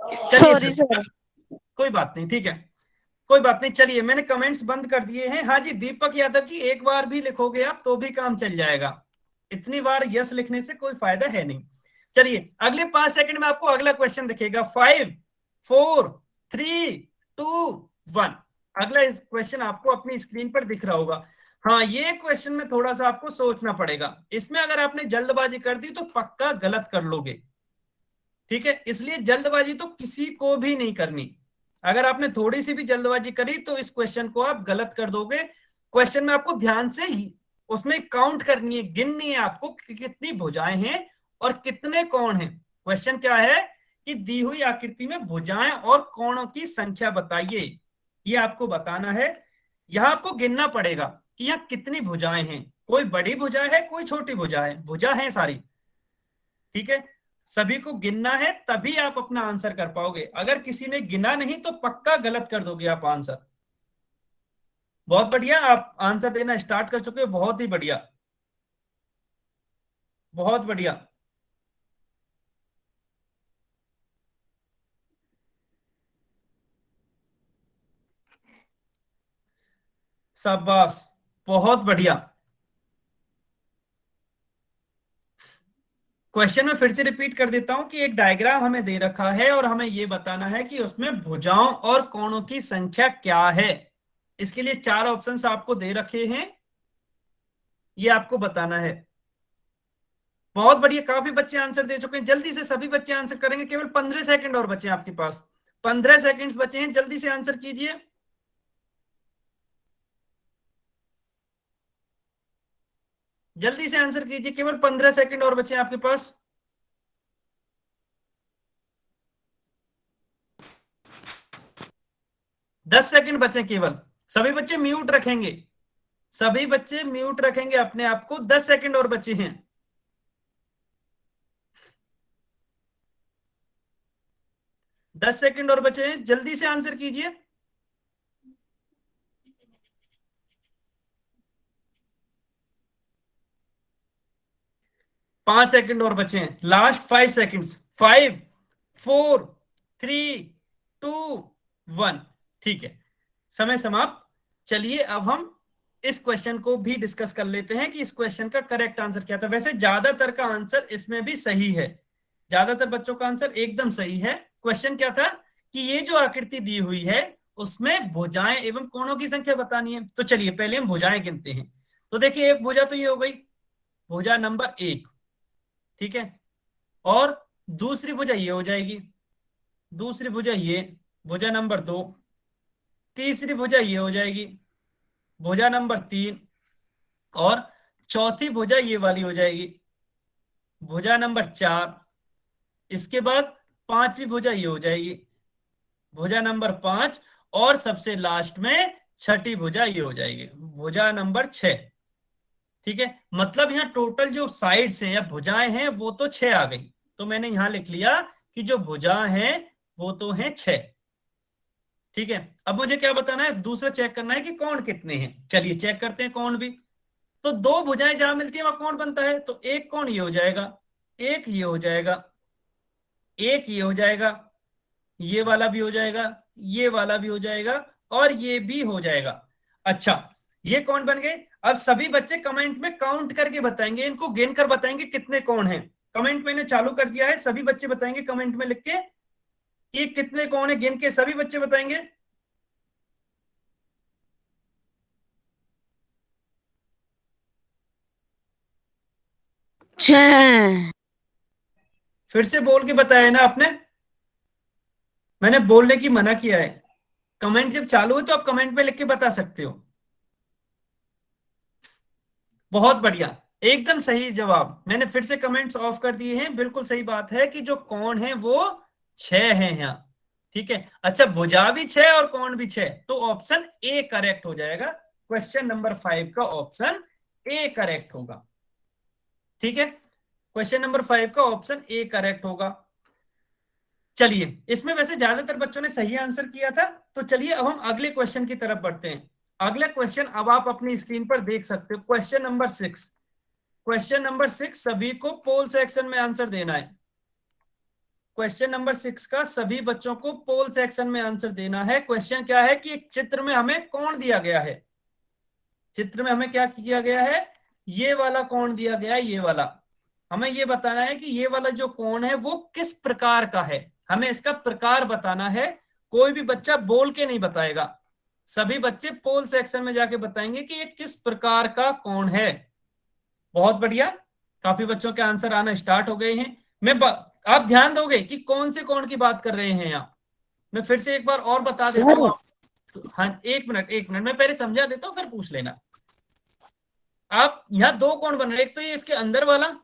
चलिए सॉरी फिर, सर। कोई बात नहीं, ठीक है, कोई बात नहीं। चलिए, मैंने कमेंट्स बंद कर दिए हैं। हाँ जी, दीपक यादव जी, एक बार भी लिखोगे आप तो भी काम चल जाएगा, इतनी बार यस लिखने से कोई फायदा है नहीं। चलिए, अगले 5 सेकंड में आपको अगला क्वेश्चन दिखेगा। 5 4 3 2 1। अगला इस क्वेश्चन आपको अपनी स्क्रीन पर दिख रहा होगा। हाँ, ये क्वेश्चन में थोड़ा सा आपको सोचना पड़ेगा, इसमें अगर आपने जल्दबाजी कर दी तो पक्का गलत कर लोगे। ठीक है, इसलिए जल्दबाजी तो किसी को भी नहीं करनी। अगर आपने थोड़ी सी भी जल्दबाजी करी तो इस क्वेश्चन को आप गलत कर दोगे। क्वेश्चन में आपको ध्यान से ही उसमें काउंट करनी है, गिननी है आपको कि कितनी भुजाएं हैं और कितने कोण हैं। क्वेश्चन क्या है कि दी हुई आकृति में भुजाएं और कोणों की संख्या बताइए, ये आपको बताना है। यहां आपको गिनना पड़ेगा कि यहाँ कितनी भुजाएं हैं, कोई बड़ी भुजा है, कोई छोटी भुजा है, भुजा है सारी। ठीक है, सभी को गिनना है, तभी आप अपना आंसर कर पाओगे। अगर किसी ने गिना नहीं तो पक्का गलत कर दोगे आप आंसर। बहुत बढ़िया, आप आंसर देना स्टार्ट कर चुके हो, बहुत ही बढ़िया, बहुत बढ़िया। शाबाश, बहुत बढ़िया। क्वेश्चन में फिर से रिपीट कर देता हूं कि एक डायग्राम हमें दे रखा है और हमें यह बताना है कि उसमें भुजाओं और कोणों की संख्या क्या है। इसके लिए 4 ऑप्शंस आपको दे रखे हैं, ये आपको बताना है। बहुत बढ़िया, काफी बच्चे आंसर दे चुके हैं, जल्दी से सभी बच्चे आंसर करेंगे। केवल 15 सेकंड और बचे हैं आपके पास, 15 सेकंड्स बचे हैं, जल्दी से आंसर कीजिए। जल्दी से आंसर कीजिए, केवल 15 सेकंड और बचे हैं आपके पास। दस सेकंड बचे केवल। सभी बच्चे म्यूट रखेंगे, सभी बच्चे म्यूट रखेंगे अपने आप को। 10 सेकंड और बचे हैं। 10 सेकंड और बचे हैं, जल्दी से आंसर कीजिए। 5 सेकंड और बचे हैं, लास्ट 5 सेकंड्स। 5 4 3 2 1। ठीक है, समय समाप्त। चलिए अब हम इस क्वेश्चन को भी डिस्कस कर लेते हैं कि इस क्वेश्चन का करेक्ट आंसर क्या था। वैसे ज्यादातर का आंसर इसमें भी सही है, ज्यादातर बच्चों का आंसर एकदम सही है। क्वेश्चन क्या था कि ये जो आकृति दी हुई है उसमें भुजाएं एवं कोणों की संख्या बतानी है। तो चलिए पहले हम भुजाएं गिनते हैं। तो देखिए एक भुजा तो ये हो गई, भुजा नंबर 1, ठीक है, और दूसरी भुजा ये हो जाएगी, दूसरी भुजा ये, भुजा नंबर 2, तीसरी भुजा ये हो जाएगी, भुजा नंबर 3, और चौथी भुजा ये वाली हो जाएगी, भुजा नंबर 4। इसके बाद पांचवी भुजा ये हो जाएगी, भुजा नंबर 5, और सबसे लास्ट में छठी भुजा ये हो जाएगी, भुजा नंबर 6। ठीक है, मतलब यहाँ टोटल जो साइड्स हैं या भुजाएं हैं वो तो 6 आ गई। तो मैंने यहां लिख लिया कि जो भुजा हैं वो तो हैं 6। ठीक है, अब मुझे क्या बताना है, दूसरा चेक करना है कि कोण कितने हैं। चलिए चेक करते हैं कोण भी। तो दो भुजाएं जहां मिलती है वहां कोण बनता है। तो एक कोण ये हो जाएगा, एक ये हो जाएगा, एक ये हो जाएगा, ये वाला भी हो जाएगा, ये वाला भी हो जाएगा, और ये भी हो जाएगा। अच्छा, ये कौन बन गए। अब सभी बच्चे कमेंट में काउंट करके बताएंगे, इनको गिन कर बताएंगे कितने कोण हैं। कमेंट मैंने चालू कर दिया है, सभी बच्चे बताएंगे कमेंट में लिख के कि कितने कोण है, गिन के सभी बच्चे बताएंगे। छह। फिर से बोल के बताया ना आपने, मैंने बोलने की मना किया है। कमेंट जब चालू हो तो आप कमेंट में लिख के बता सकते हो। बहुत बढ़िया, एकदम सही जवाब। मैंने फिर से कमेंट्स ऑफ कर दिए हैं, बिल्कुल सही बात है कि जो कोण है वो 6 है यहाँ। ठीक है, अच्छा भुजा भी 6 और कोण भी 6, तो ऑप्शन ए करेक्ट हो जाएगा। क्वेश्चन नंबर 5 का ऑप्शन ए करेक्ट होगा। ठीक है, क्वेश्चन नंबर 5 का ऑप्शन ए करेक्ट होगा। चलिए, इसमें वैसे ज्यादातर बच्चों ने सही आंसर किया था। तो चलिए अब हम अगले क्वेश्चन की तरफ बढ़ते हैं। अगला क्वेश्चन अब आप अपनी स्क्रीन पर देख सकते हो, क्वेश्चन नंबर 6। क्वेश्चन नंबर 6 सभी को पोल सेक्शन में आंसर देना है। क्वेश्चन नंबर 6 का सभी बच्चों को पोल सेक्शन में आंसर देना है। क्वेश्चन क्या है कि एक चित्र में हमें कोण दिया गया है। चित्र में हमें क्या किया गया है, ये वाला कोण दिया गया है, ये वाला। हमें ये बताना है कि ये वाला जो कोण है वो किस प्रकार का है, हमें इसका प्रकार बताना है। कोई भी बच्चा बोल के नहीं बताएगा, सभी बच्चे पोल सेक्शन में जाके बताएंगे कि ये किस प्रकार का कोण है। बहुत बढ़िया, काफी बच्चों के आंसर आना स्टार्ट हो गए हैं। आप ध्यान दोगे कि कौन से कोण की बात कर रहे हैं यहाँ। मैं फिर से एक बार और बता देता हूँ। तो हाँ, एक मिनट मैं पहले समझा देता हूँ, फिर पूछ लेना। आप यहाँ दो कोण बन रहे, एक तो ये इसके अंदर वाला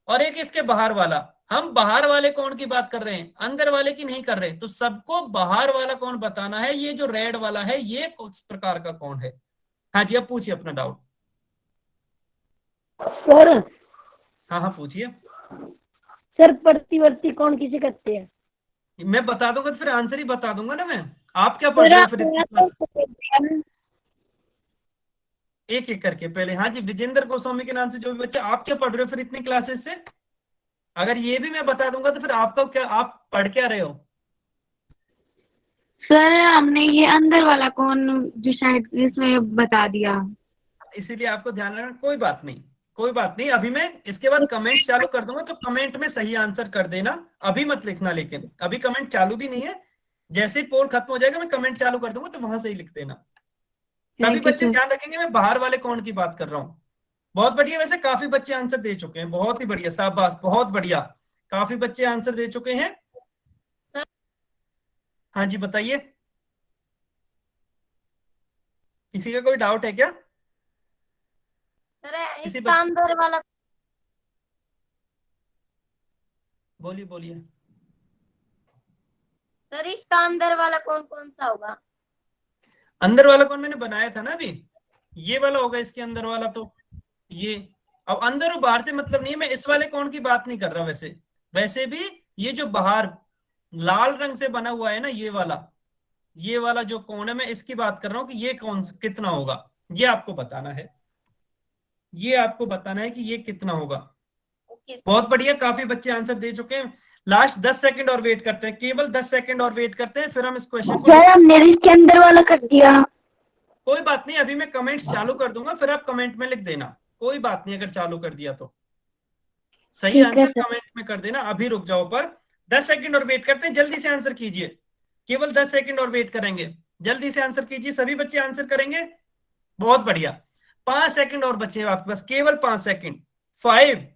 और एक इसके बाहर वाला। हम बाहर वाले कोण की बात कर रहे हैं, अंदर वाले की नहीं कर रहे। तो सबको बाहर वाला कोण बताना है। ये जो रेड वाला है ये किस प्रकार का कोण है। हाँ जी, अब पूछिए अपना डाउट। सर हाँ पूछिए। सर प्रतिवर्ती कोण किसे कहते हैं? मैं बता दूंगा तो फिर आंसर ही बता दूंगा ना मैं। आप क्या पढ़ रहे हो फिर? एक एक करके पहले। हाँ जी, विजेंद्र गोस्वामी के नाम से जो भी बच्चा, आप क्या पढ़ रहे हो फिर इतनी क्लासेस से? अगर ये भी मैं बता दूंगा तो फिर आपका क्या, आप पढ़ क्या रहे हो? सर हमने ये अंदर वाला कोण जो शायद इसमें बता दिया, इसीलिए आपको ध्यान रखना। कोई बात नहीं, कोई बात नहीं। अभी मैं इसके बाद कमेंट चालू कर दूंगा तो कमेंट में सही आंसर कर देना, अभी मत लिखना। लेकिन अभी कमेंट चालू भी नहीं है, जैसे ही पोल खत्म हो जाएगा मैं कमेंट चालू कर दूंगा तो वहां से ही लिख देना। सभी बच्चे ध्यान रखेंगे, मैं बाहर वाले कोण की बात कर रहा हूँ। बहुत बढ़िया, वैसे काफी बच्चे आंसर दे चुके हैं, बहुत ही बढ़िया, शाबाश, बहुत बढ़िया, काफी बच्चे आंसर दे चुके हैं। सर हाँ जी बताइए, किसी का कोई डाउट है क्या? सर किसी इसका अंदर वाला, बोलिए बोलिए। सर इसका अंदर वाला कौन कौन सा होगा? अंदर वाला कौन मैंने बनाया था ना अभी, ये वाला होगा इसके अंदर वाला। तो ये अब अंदर और बाहर से मतलब नहीं है, मैं इस वाले कोण की बात नहीं कर रहा। वैसे भी ये जो बाहर लाल रंग से बना हुआ है ना, ये वाला जो कोण है, मैं इसकी बात कर रहा हूं कि ये कौन कितना होगा। ये आपको बताना है, ये आपको बताना है कि ये कितना होगा। 21। बहुत बढ़िया, काफी बच्चे आंसर दे चुके हैं। लास्ट 10 सेकंड और वेट करते हैं, केवल 10 सेकंड और वेट करते हैं, फिर हम इस क्वेश्चन को सर हमने इसके अंदर वाला कर दिया। कोई बात नहीं, अभी मैं कमेंट्स चालू कर दूंगा, फिर आप कमेंट में लिख देना, कोई बात नहीं अगर चालू कर दिया तो। सही ठीक है आंसर सर। कमेंट में कर देना। अभी रुक जाओ, पर 10 सेकंड और वेट करते हैं, जल्दी से आंसर कीजिए, केवल 10 सेकंड और वेट करेंगे, जल्दी से आंसर कीजिए, सभी बच्चे आंसर करेंगे। बहुत बढ़िया, 5 सेकंड और बचे हैं आपके पास, केवल 5 सेकंड। 5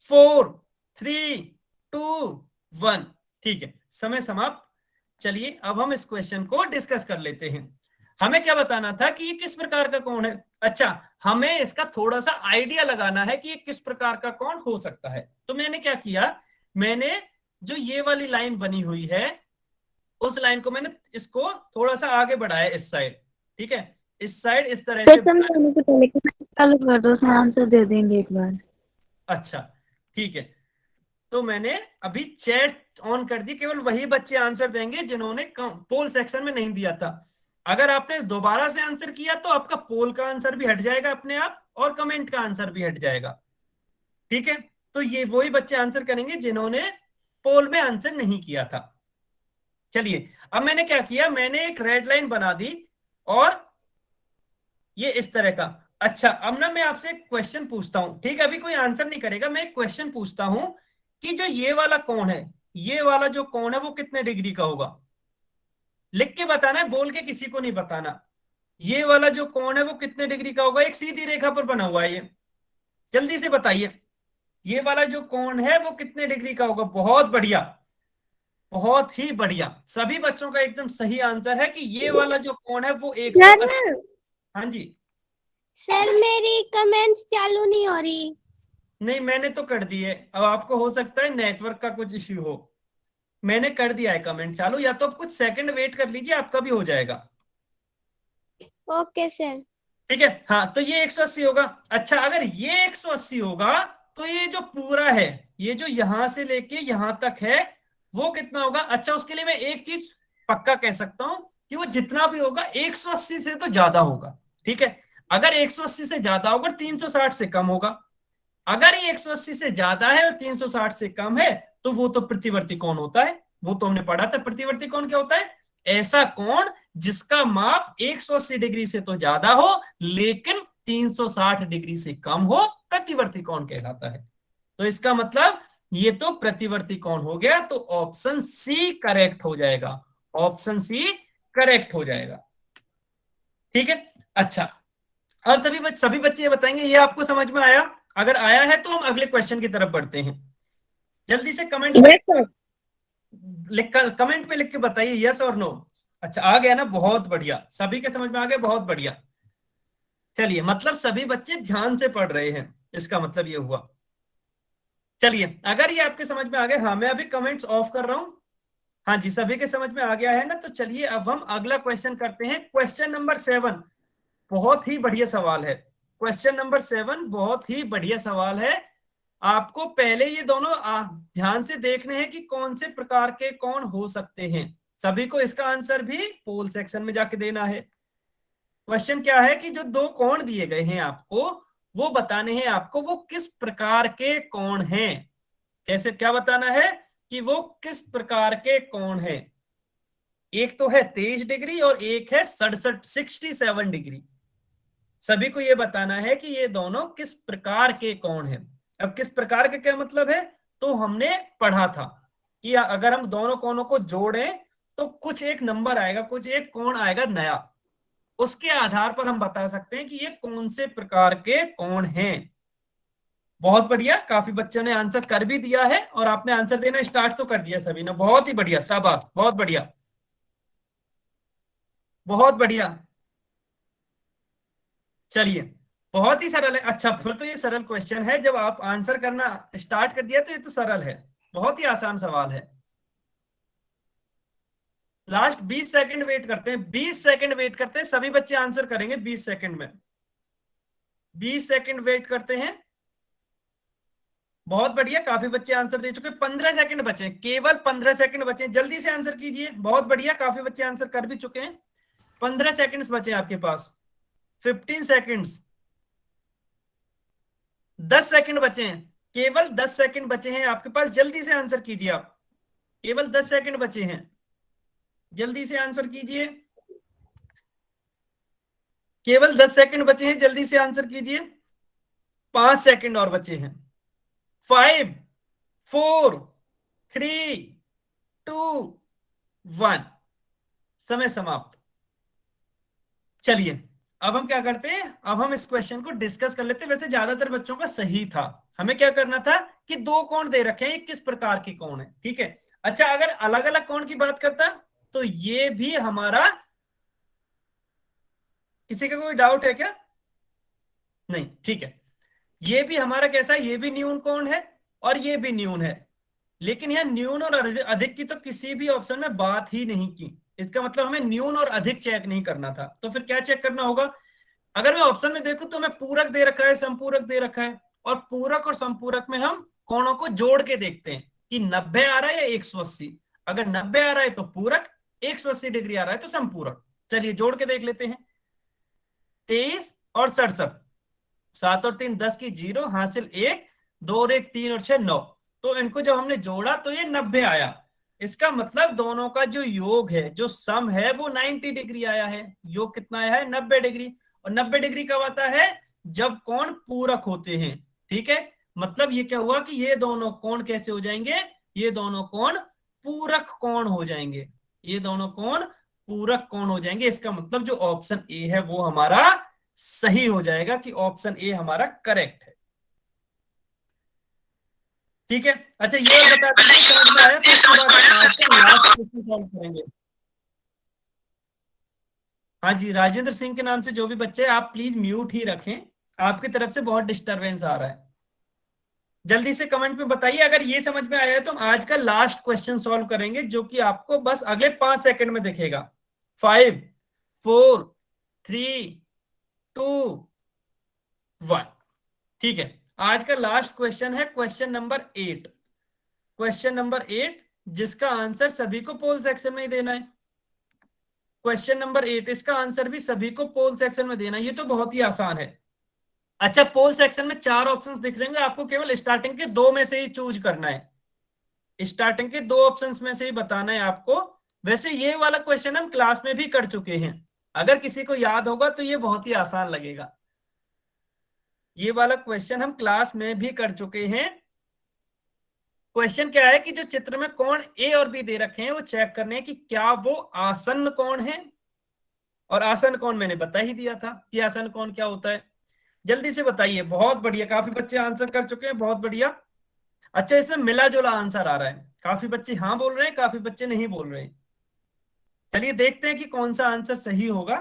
4 3 2 1। ठीक है, समय समाप्त। चलिए अब हम इस क्वेश्चन को डिस्कस कर लेते हैं। हमें क्या बताना था कि ये किस प्रकार का कोण है। अच्छा, हमें इसका थोड़ा सा आइडिया लगाना है कि ये किस प्रकार का कोण हो सकता है। तो मैंने क्या किया, मैंने जो ये वाली लाइन बनी हुई है, उस लाइन को मैंने इसको थोड़ा सा आगे बढ़ाया इस साइड। ठीक है, इस साइड इस तरह सर से। समझाने से पहले कमेंट चालू कर दो, उसमें आंसर दे देंगे एक बार। अच्छा ठीक है, तो मैंने अभी चैट ऑन कर दी, केवल वही बच्चे आंसर देंगे जिन्होंने पोल सेक्शन में नहीं दिया था। अगर आपने दोबारा से आंसर किया तो आपका पोल का आंसर भी हट जाएगा अपने आप, और कमेंट का आंसर भी हट जाएगा। ठीक है, तो ये वही बच्चे आंसर करेंगे जिन्होंने पोल में आंसर नहीं किया था। चलिए अब मैंने क्या किया, मैंने एक रेड लाइन बना दी और ये इस तरह का। अच्छा, अब ना मैं आपसे एक क्वेश्चन पूछता हूं, ठीक है, अभी कोई आंसर नहीं करेगा, मैं एक क्वेश्चन पूछता हूं कि जो ये वाला कोण है, ये वाला जो कोण है वो कितने डिग्री का होगा। लिख के बताना है, बोल के किसी को नहीं बताना। ये वाला जो कोण है वो कितने डिग्री का होगा, एक सीधी रेखा पर बना हुआ है ये, जल्दी से बताइए। ये वाला जो कोण है वो कितने डिग्री का होगा। बहुत बढ़िया, बहुत ही बढ़िया, सभी बच्चों का एकदम सही आंसर है कि ये वाला जो कोण है वो 180। हाँ जी सर मेरी कमेंट्स चालू नहीं हो रही। नहीं, मैंने तो कर दिए, अब आपको हो सकता है नेटवर्क का कुछ इश्यू हो। मैंने कर दिया है कमेंट चालू, या तो आप कुछ सेकंड वेट कर लीजिए, आपका भी हो जाएगा। Okay sir. ठीक है, हाँ तो ये 180 होगा। अच्छा, अगर ये 180 होगा तो ये जो पूरा है, ये जो यहां से लेके यहां तक है, वो कितना होगा। अच्छा, उसके लिए मैं एक चीज पक्का कह सकता हूं कि वो जितना भी होगा 180 से तो ज्यादा होगा। ठीक है, अगर 180 से ज्यादा होगा 360 से कम होगा। अगर ये 180 से ज्यादा है और 360 से कम है तो वो तो प्रतिवर्ती कोण होता है। वो तो हमने पढ़ा था, प्रतिवर्ती कोण क्या होता है, ऐसा कोण जिसका माप 180 डिग्री से तो ज्यादा हो लेकिन 360 डिग्री से कम हो, प्रतिवर्ती कोण कहलाता है। तो इसका मतलब ये तो प्रतिवर्ती कोण हो गया, तो ऑप्शन सी करेक्ट हो जाएगा, ऑप्शन सी करेक्ट हो जाएगा। ठीक है, अच्छा अब सभी बच्चे ये बताएंगे ये आपको समझ में आया। अगर आया है तो हम अगले क्वेश्चन की तरफ बढ़ते हैं। जल्दी से कमेंट कमेंट में लिख के बताइए यस और नो। अच्छा आ गया ना, बहुत बढ़िया, सभी के समझ में आ गया, बहुत बढ़िया। चलिए, मतलब सभी बच्चे ध्यान से पढ़ रहे हैं, इसका मतलब ये हुआ। चलिए, अगर ये आपके समझ में आ गया, हाँ मैं अभी कमेंट्स ऑफ कर रहा हूं। हाँ जी, सभी के समझ में आ गया है ना। तो चलिए अब हम अगला क्वेश्चन करते हैं, क्वेश्चन नंबर 7। बहुत ही बढ़िया सवाल है, क्वेश्चन नंबर 7 बहुत ही बढ़िया सवाल है। आपको पहले ये दोनों ध्यान से देखने हैं कि कौन से प्रकार के कोण हो सकते हैं। सभी को इसका आंसर भी पोल सेक्शन में जाके देना है। क्वेश्चन क्या है कि जो दो कोण दिए गए हैं आपको, वो बताने हैं आपको वो किस प्रकार के कोण हैं। कैसे, क्या बताना है कि वो किस प्रकार के कोण हैं। एक तो है 23 डिग्री और एक है 67 डिग्री। सभी को ये बताना है कि ये दोनों किस प्रकार के कोण हैं। अब किस प्रकार के क्या मतलब है, तो हमने पढ़ा था कि अगर हम दोनों कोणों को जोड़ें तो कुछ एक नंबर आएगा, कुछ एक कोण आएगा नया, उसके आधार पर हम बता सकते हैं कि ये कौन से प्रकार के कोण हैं। बहुत बढ़िया, काफी बच्चों ने आंसर कर भी दिया है और आपने आंसर देना स्टार्ट तो कर दिया सभी ने, बहुत ही बढ़िया, शाबाश, बहुत बढ़िया, बहुत बढ़िया। चलिए, बहुत ही सरल है। अच्छा, फिर तो ये सरल क्वेश्चन है, जब आप आंसर करना स्टार्ट कर दिया तो ये तो सरल है, बहुत ही आसान सवाल है। लास्ट 20 सेकंड वेट करते हैं, 20 सेकंड वेट करते हैं, सभी बच्चे आंसर करेंगे 20 सेकंड में। 20 सेकंड वेट करते हैं। बहुत बढ़िया, काफी बच्चे आंसर दे चुके। 15 सेकंड बचे, केवल 15 सेकंड बचे, जल्दी से आंसर कीजिए। बहुत बढ़िया, काफी बच्चे आंसर कर भी चुके हैं। 15 सेकंड्स बचे आपके पास। 15 सेकंड्स, 10 सेकंड बचे हैं, केवल 10 सेकंड बचे हैं आपके पास, जल्दी से आंसर कीजिए आप, केवल 10 सेकंड बचे हैं, जल्दी से आंसर कीजिए, केवल 10 सेकंड बचे हैं, जल्दी से आंसर कीजिए। 5 सेकंड और बचे हैं। 5 4 3 2 1, समय समाप्त। चलिए अब हम क्या करते हैं, अब हम इस क्वेश्चन को डिस्कस कर लेते हैं। वैसे ज्यादातर बच्चों का सही था, हमें क्या करना था कि 2 कोण दे रखे हैं, ये किस प्रकार के कोण है, ठीक है। अच्छा, अगर अलग अलग कोण की बात करता तो ये भी हमारा, किसी का कोई डाउट है क्या? नहीं, ठीक है। ये भी हमारा कैसा है, ये भी न्यून कोण है और ये भी न्यून है, लेकिन यह न्यून और अधिक की तो किसी भी ऑप्शन में बात ही नहीं की। इसका मतलब हमें न्यून और अधिक चेक नहीं करना था, तो फिर क्या चेक करना होगा? अगर मैं ऑप्शन में देखूं तो मैं पूरक दे रखा है, संपूरक दे रखा है, और पूरक और संपूरक में हम कोणों को जोड़ के देखते हैं कि 90 आ रहा है या 180। अगर 90 आ रहा है तो पूरक, 180 डिग्री आ रहा है तो संपूरक। चलिए जोड़ के देख लेते हैं। 23 और 67, 7 और 3 10 की 0, हासिल 1, 2 और 1 3 और 6 9। तो इनको जब हमने जोड़ा तो ये 90 आया। इसका मतलब दोनों का जो योग है, जो सम है, वो 90 डिग्री आया है। योग कितना आया है? 90 डिग्री। और 90 डिग्री कब आता है? जब कोण पूरक होते हैं, ठीक है। मतलब ये क्या हुआ कि ये दोनों कोण कैसे हो जाएंगे? ये दोनों कोण पूरक कोण हो जाएंगे, ये दोनों कोण पूरक कोण हो जाएंगे। इसका मतलब जो ऑप्शन ए है वो हमारा सही हो जाएगा, कि ऑप्शन ए हमारा करेक्ट है, ठीक है। अच्छा, ये और बता दीजिए समझ में आया? फिर उसके बाद हम आज का लास्ट क्वेश्चन सॉल्व करेंगे। हाँ जी, राजेंद्र सिंह के नाम से जो भी बच्चे हैं, आप प्लीज म्यूट ही रखें, आपकी तरफ से बहुत डिस्टरबेंस आ रहा है। जल्दी से कमेंट में बताइए अगर ये समझ में आया है। तो हम आज का लास्ट क्वेश्चन सॉल्व करेंगे, जो कि आपको बस अगले 5 सेकंड में दिखेगा। 5 4 3 2 1, ठीक है। आज का लास्ट क्वेश्चन है क्वेश्चन नंबर 8। क्वेश्चन नंबर 8, जिसका आंसर सभी को पोल सेक्शन में ही देना है। क्वेश्चन नंबर 8, इसका आंसर भी सभी को पोल सेक्शन में देना है। ये तो बहुत ही आसान है। अच्छा, पोल सेक्शन में 4 ऑप्शंस दिख रहे हैं, आपको केवल स्टार्टिंग के 2 में से ही चूज करना है, स्टार्टिंग के 2 ऑप्शंस में से ही बताना है आपको। वैसे ये वाला क्वेश्चन हम क्लास में भी कर चुके हैं, अगर किसी को याद होगा तो ये बहुत ही आसान लगेगा। ये वाला क्वेश्चन हम क्लास में भी कर चुके हैं। क्वेश्चन क्या है कि जो चित्र में कोण ए और बी दे रखे हैं, वो चेक करने हैं कि क्या वो आसन्न कोण है। और आसन्न कोण मैंने बता ही दिया था कि आसन्न कोण क्या होता है। जल्दी से बताइए। बहुत बढ़िया, काफी बच्चे आंसर कर चुके हैं, बहुत बढ़िया। अच्छा, इसमें मिला जुला आंसर आ रहा है, काफी बच्चे हाँ बोल रहे हैं, काफी बच्चे नहीं बोल रहे हैं। चलिए देखते हैं कि कौन सा आंसर सही होगा।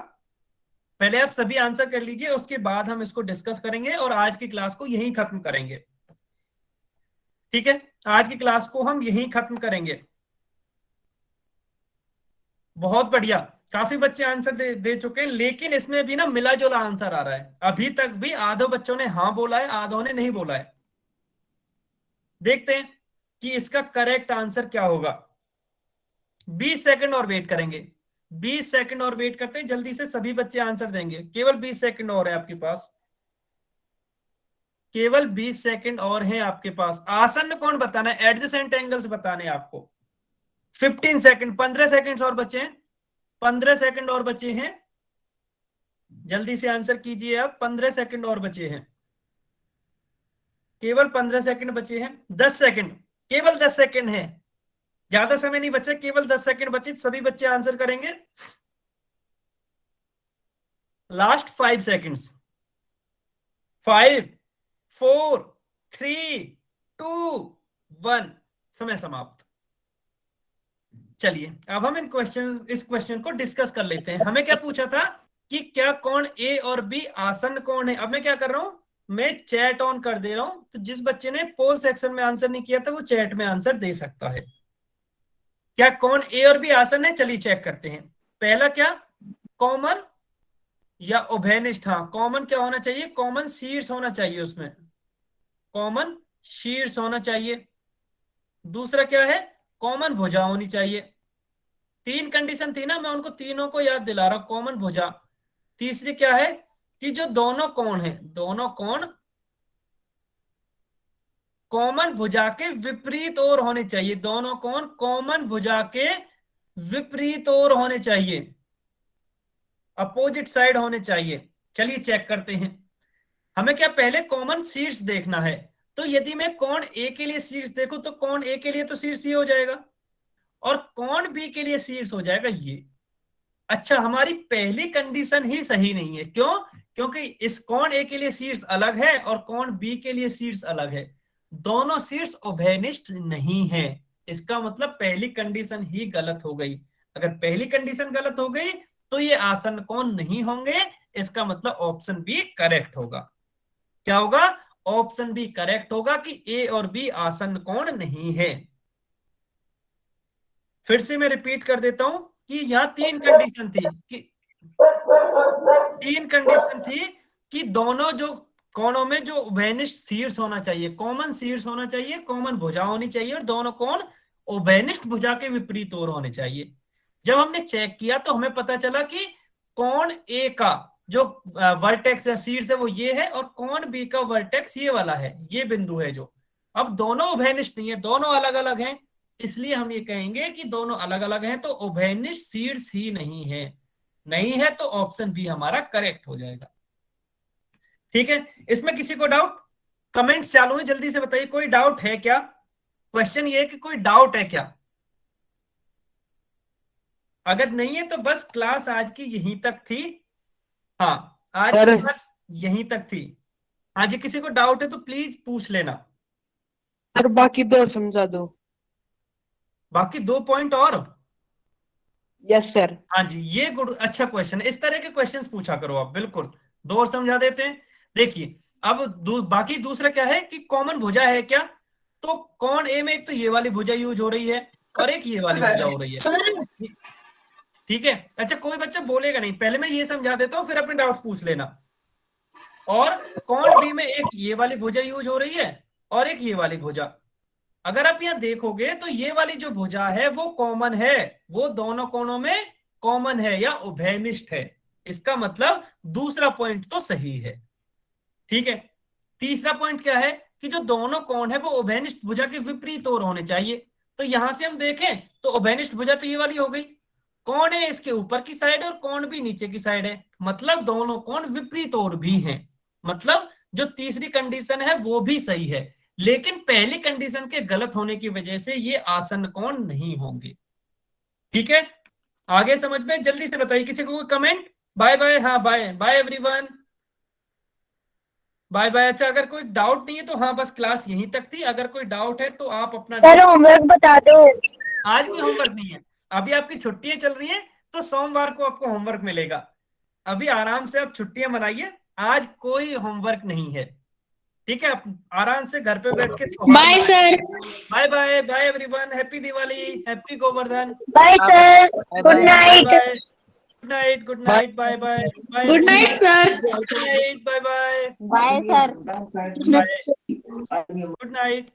पहले आप सभी आंसर कर लीजिए, उसके बाद हम इसको डिस्कस करेंगे और आज की क्लास को यहीं खत्म करेंगे, ठीक है। आज की क्लास को हम यहीं खत्म करेंगे। बहुत बढ़िया, काफी बच्चे आंसर दे चुके हैं, लेकिन इसमें भी ना मिला जुला आंसर आ रहा है। अभी तक भी आधो बच्चों ने हाँ बोला है, आधों ने नहीं बोला है। देखते हैं कि इसका करेक्ट आंसर क्या होगा। 20 सेकंड और वेट करेंगे, 20 सेकंड और वेट करते हैं। जल्दी से सभी बच्चे आंसर देंगे, केवल 20 सेकंड और है आपके पास, केवल 20 सेकंड और है आपके पास। आसन्न कोण बताना है, एडजेसेंट एंगल्स बताने हैं आपको। 15 सेकंड, 15 सेकंड और बचे हैं, 15 सेकंड और बचे हैं। जल्दी से आंसर कीजिए आप, 15 सेकंड और बचे हैं, केवल 15 सेकंड बचे हैं। 10 सेकंड, केवल 10 सेकंड है, ज्यादा समय नहीं बचे, केवल 10 सेकंड बचे। सभी बच्चे आंसर करेंगे। लास्ट 5 सेकंड्स, 5 4 3 2 1, समय समाप्त। चलिए अब हम इस क्वेश्चन को डिस्कस कर लेते हैं। हमें क्या पूछा था कि क्या कोण ए और बी आसन्न कोण है। अब मैं क्या कर रहा हूं, मैं चैट ऑन कर दे रहा हूं, तो जिस बच्चे ने पोल सेक्शन में आंसर नहीं किया था वो चैट में आंसर दे सकता है। क्या कोण ए और बी आसन्न है? चलिए चेक करते हैं। पहला क्या, कॉमन या उभयनिष्ठ। हाँ, कॉमन क्या होना चाहिए? कॉमन शीर्ष होना चाहिए, उसमें कॉमन शीर्ष होना चाहिए। दूसरा क्या है, कॉमन भुजा होनी चाहिए। 3 कंडीशन थी ना, मैं उनको तीनों को याद दिला रहा हूं, कॉमन भुजा। तीसरी क्या है कि जो दोनों कोण हैं, दोनों कोण कॉमन भुजा के विपरीत ओर होने चाहिए। दोनों कोण कॉमन भुजा के विपरीत ओर होने चाहिए, अपोजिट साइड होने चाहिए। चलिए चेक करते हैं। हमें क्या पहले कॉमन शीर्ष देखना है। तो यदि मैं कोण ए के लिए शीर्ष देखूं तो कोण ए के लिए तो शीर्ष ये हो जाएगा और कोण बी के लिए शीर्ष हो जाएगा ये। अच्छा, हमारी पहली कंडीशन ही सही नहीं है। क्यों? क्योंकि इस कोण ए के लिए शीर्ष अलग है और कोण बी के लिए शीर्ष अलग है। दोनों शीर्ष उभयनिष्ठ नहीं है। इसका मतलब पहली कंडीशन ही गलत हो गई। अगर पहली कंडीशन गलत हो गई तो ये आसन्न कोण नहीं होंगे। इसका मतलब ऑप्शन बी करेक्ट होगा। क्या होगा? ऑप्शन बी करेक्ट होगा कि ए और बी आसन्न कोण नहीं है। फिर से मैं रिपीट कर देता हूं कि यहां तीन कंडीशन थी कि दोनों जो कोणों में जो उभयनिष्ठ शीर्ष होना चाहिए, कॉमन शीर्ष होना चाहिए, कॉमन भुजा होनी चाहिए और दोनों कोण उभयनिष्ठ भुजा के विपरीत ओर होने चाहिए। जब हमने चेक किया तो हमें पता चला कि कोण ए का जो वर्टेक्स या शीर्ष है वो ये है और कोण बी का वर्टेक्स ये वाला है, ये बिंदु है जो। अब दोनों उभयनिष्ठ नहीं है, दोनों अलग अलग हैं, इसलिए हम ये कहेंगे कि दोनों अलग अलग हैं तो उभयनिष्ठ शीर्ष ही नहीं है तो ऑप्शन बी हमारा करेक्ट हो जाएगा। ठीक है, इसमें किसी को डाउट? कमेंट्स चालू है, जल्दी से बताइए कोई डाउट है क्या? क्वेश्चन ये है कि कोई डाउट है क्या? अगर नहीं है तो बस क्लास आज की यहीं तक थी। हाँ, आज की बस यहीं तक थी। हाँ जी, किसी को डाउट है तो प्लीज पूछ लेना। सर बाकी दो समझा दो। बाकी 2 पॉइंट और? Yes sir. हाँ जी, ये गुड, अच्छा क्वेश्चन है। इस तरह के क्वेश्चंस पूछा करो आप। बिल्कुल, 2 और समझा देते हैं। देखिए अब बाकी दूसरा क्या है कि कॉमन भुजा है क्या? तो कोण ए में एक तो ये वाली भुजा यूज हो रही है और एक ये वाली भुजा हो रही है। ठीक है, अच्छा कोई बच्चा बोलेगा नहीं, पहले मैं ये समझा देता हूँ फिर अपने डाउट्स पूछ लेना। और कोण बी में एक ये वाली भुजा यूज हो रही है और एक ये वाली भुजा। अगर आप यहां देखोगे तो ये वाली जो भुजा है वो कॉमन है, वो दोनों कोणों में कॉमन है या उभयनिष्ठ है। इसका मतलब दूसरा पॉइंट तो सही है। ठीक है, तीसरा पॉइंट क्या है कि जो दोनों कोण है वो उभयनिष्ठ भुजा के विपरीत ओर होने चाहिए। तो यहां से हम देखें तो उभयनिष्ठ भुजा तो ये वाली हो गई, कोण है इसके ऊपर की साइड और कोण भी नीचे की साइड है, मतलब दोनों कोण विपरीत ओर भी हैं। मतलब जो तीसरी कंडीशन है वो भी सही है, लेकिन पहली कंडीशन के गलत होने की वजह से ये आसन्न कोण नहीं होंगे। ठीक है, आगे समझ में? जल्दी से बताइए, किसी को कोई कमेंट? Bye bye. हाँ bye bye everyone, bye bye. अच्छा, अगर कोई डाउट नहीं है तो हाँ बस क्लास यहीं तक थी। अगर कोई डाउट है तो आप अपना सर होमवर्क बता दो। आज कोई होमवर्क नहीं है, अभी आपकी छुट्टियां चल रही हैं तो सोमवार को आपको होमवर्क मिलेगा। अभी आराम से आप छुट्टियां मनाइए, आज कोई होमवर्क नहीं है। ठीक है, आप आराम से घर पे बैठ के bye sir. Bye bye bye everyone, happy Diwali, happy Govardhan. Bye sir, good night. Good night, good night, bye bye. Good night sir. Good night, bye bye. Bye sir. Good night.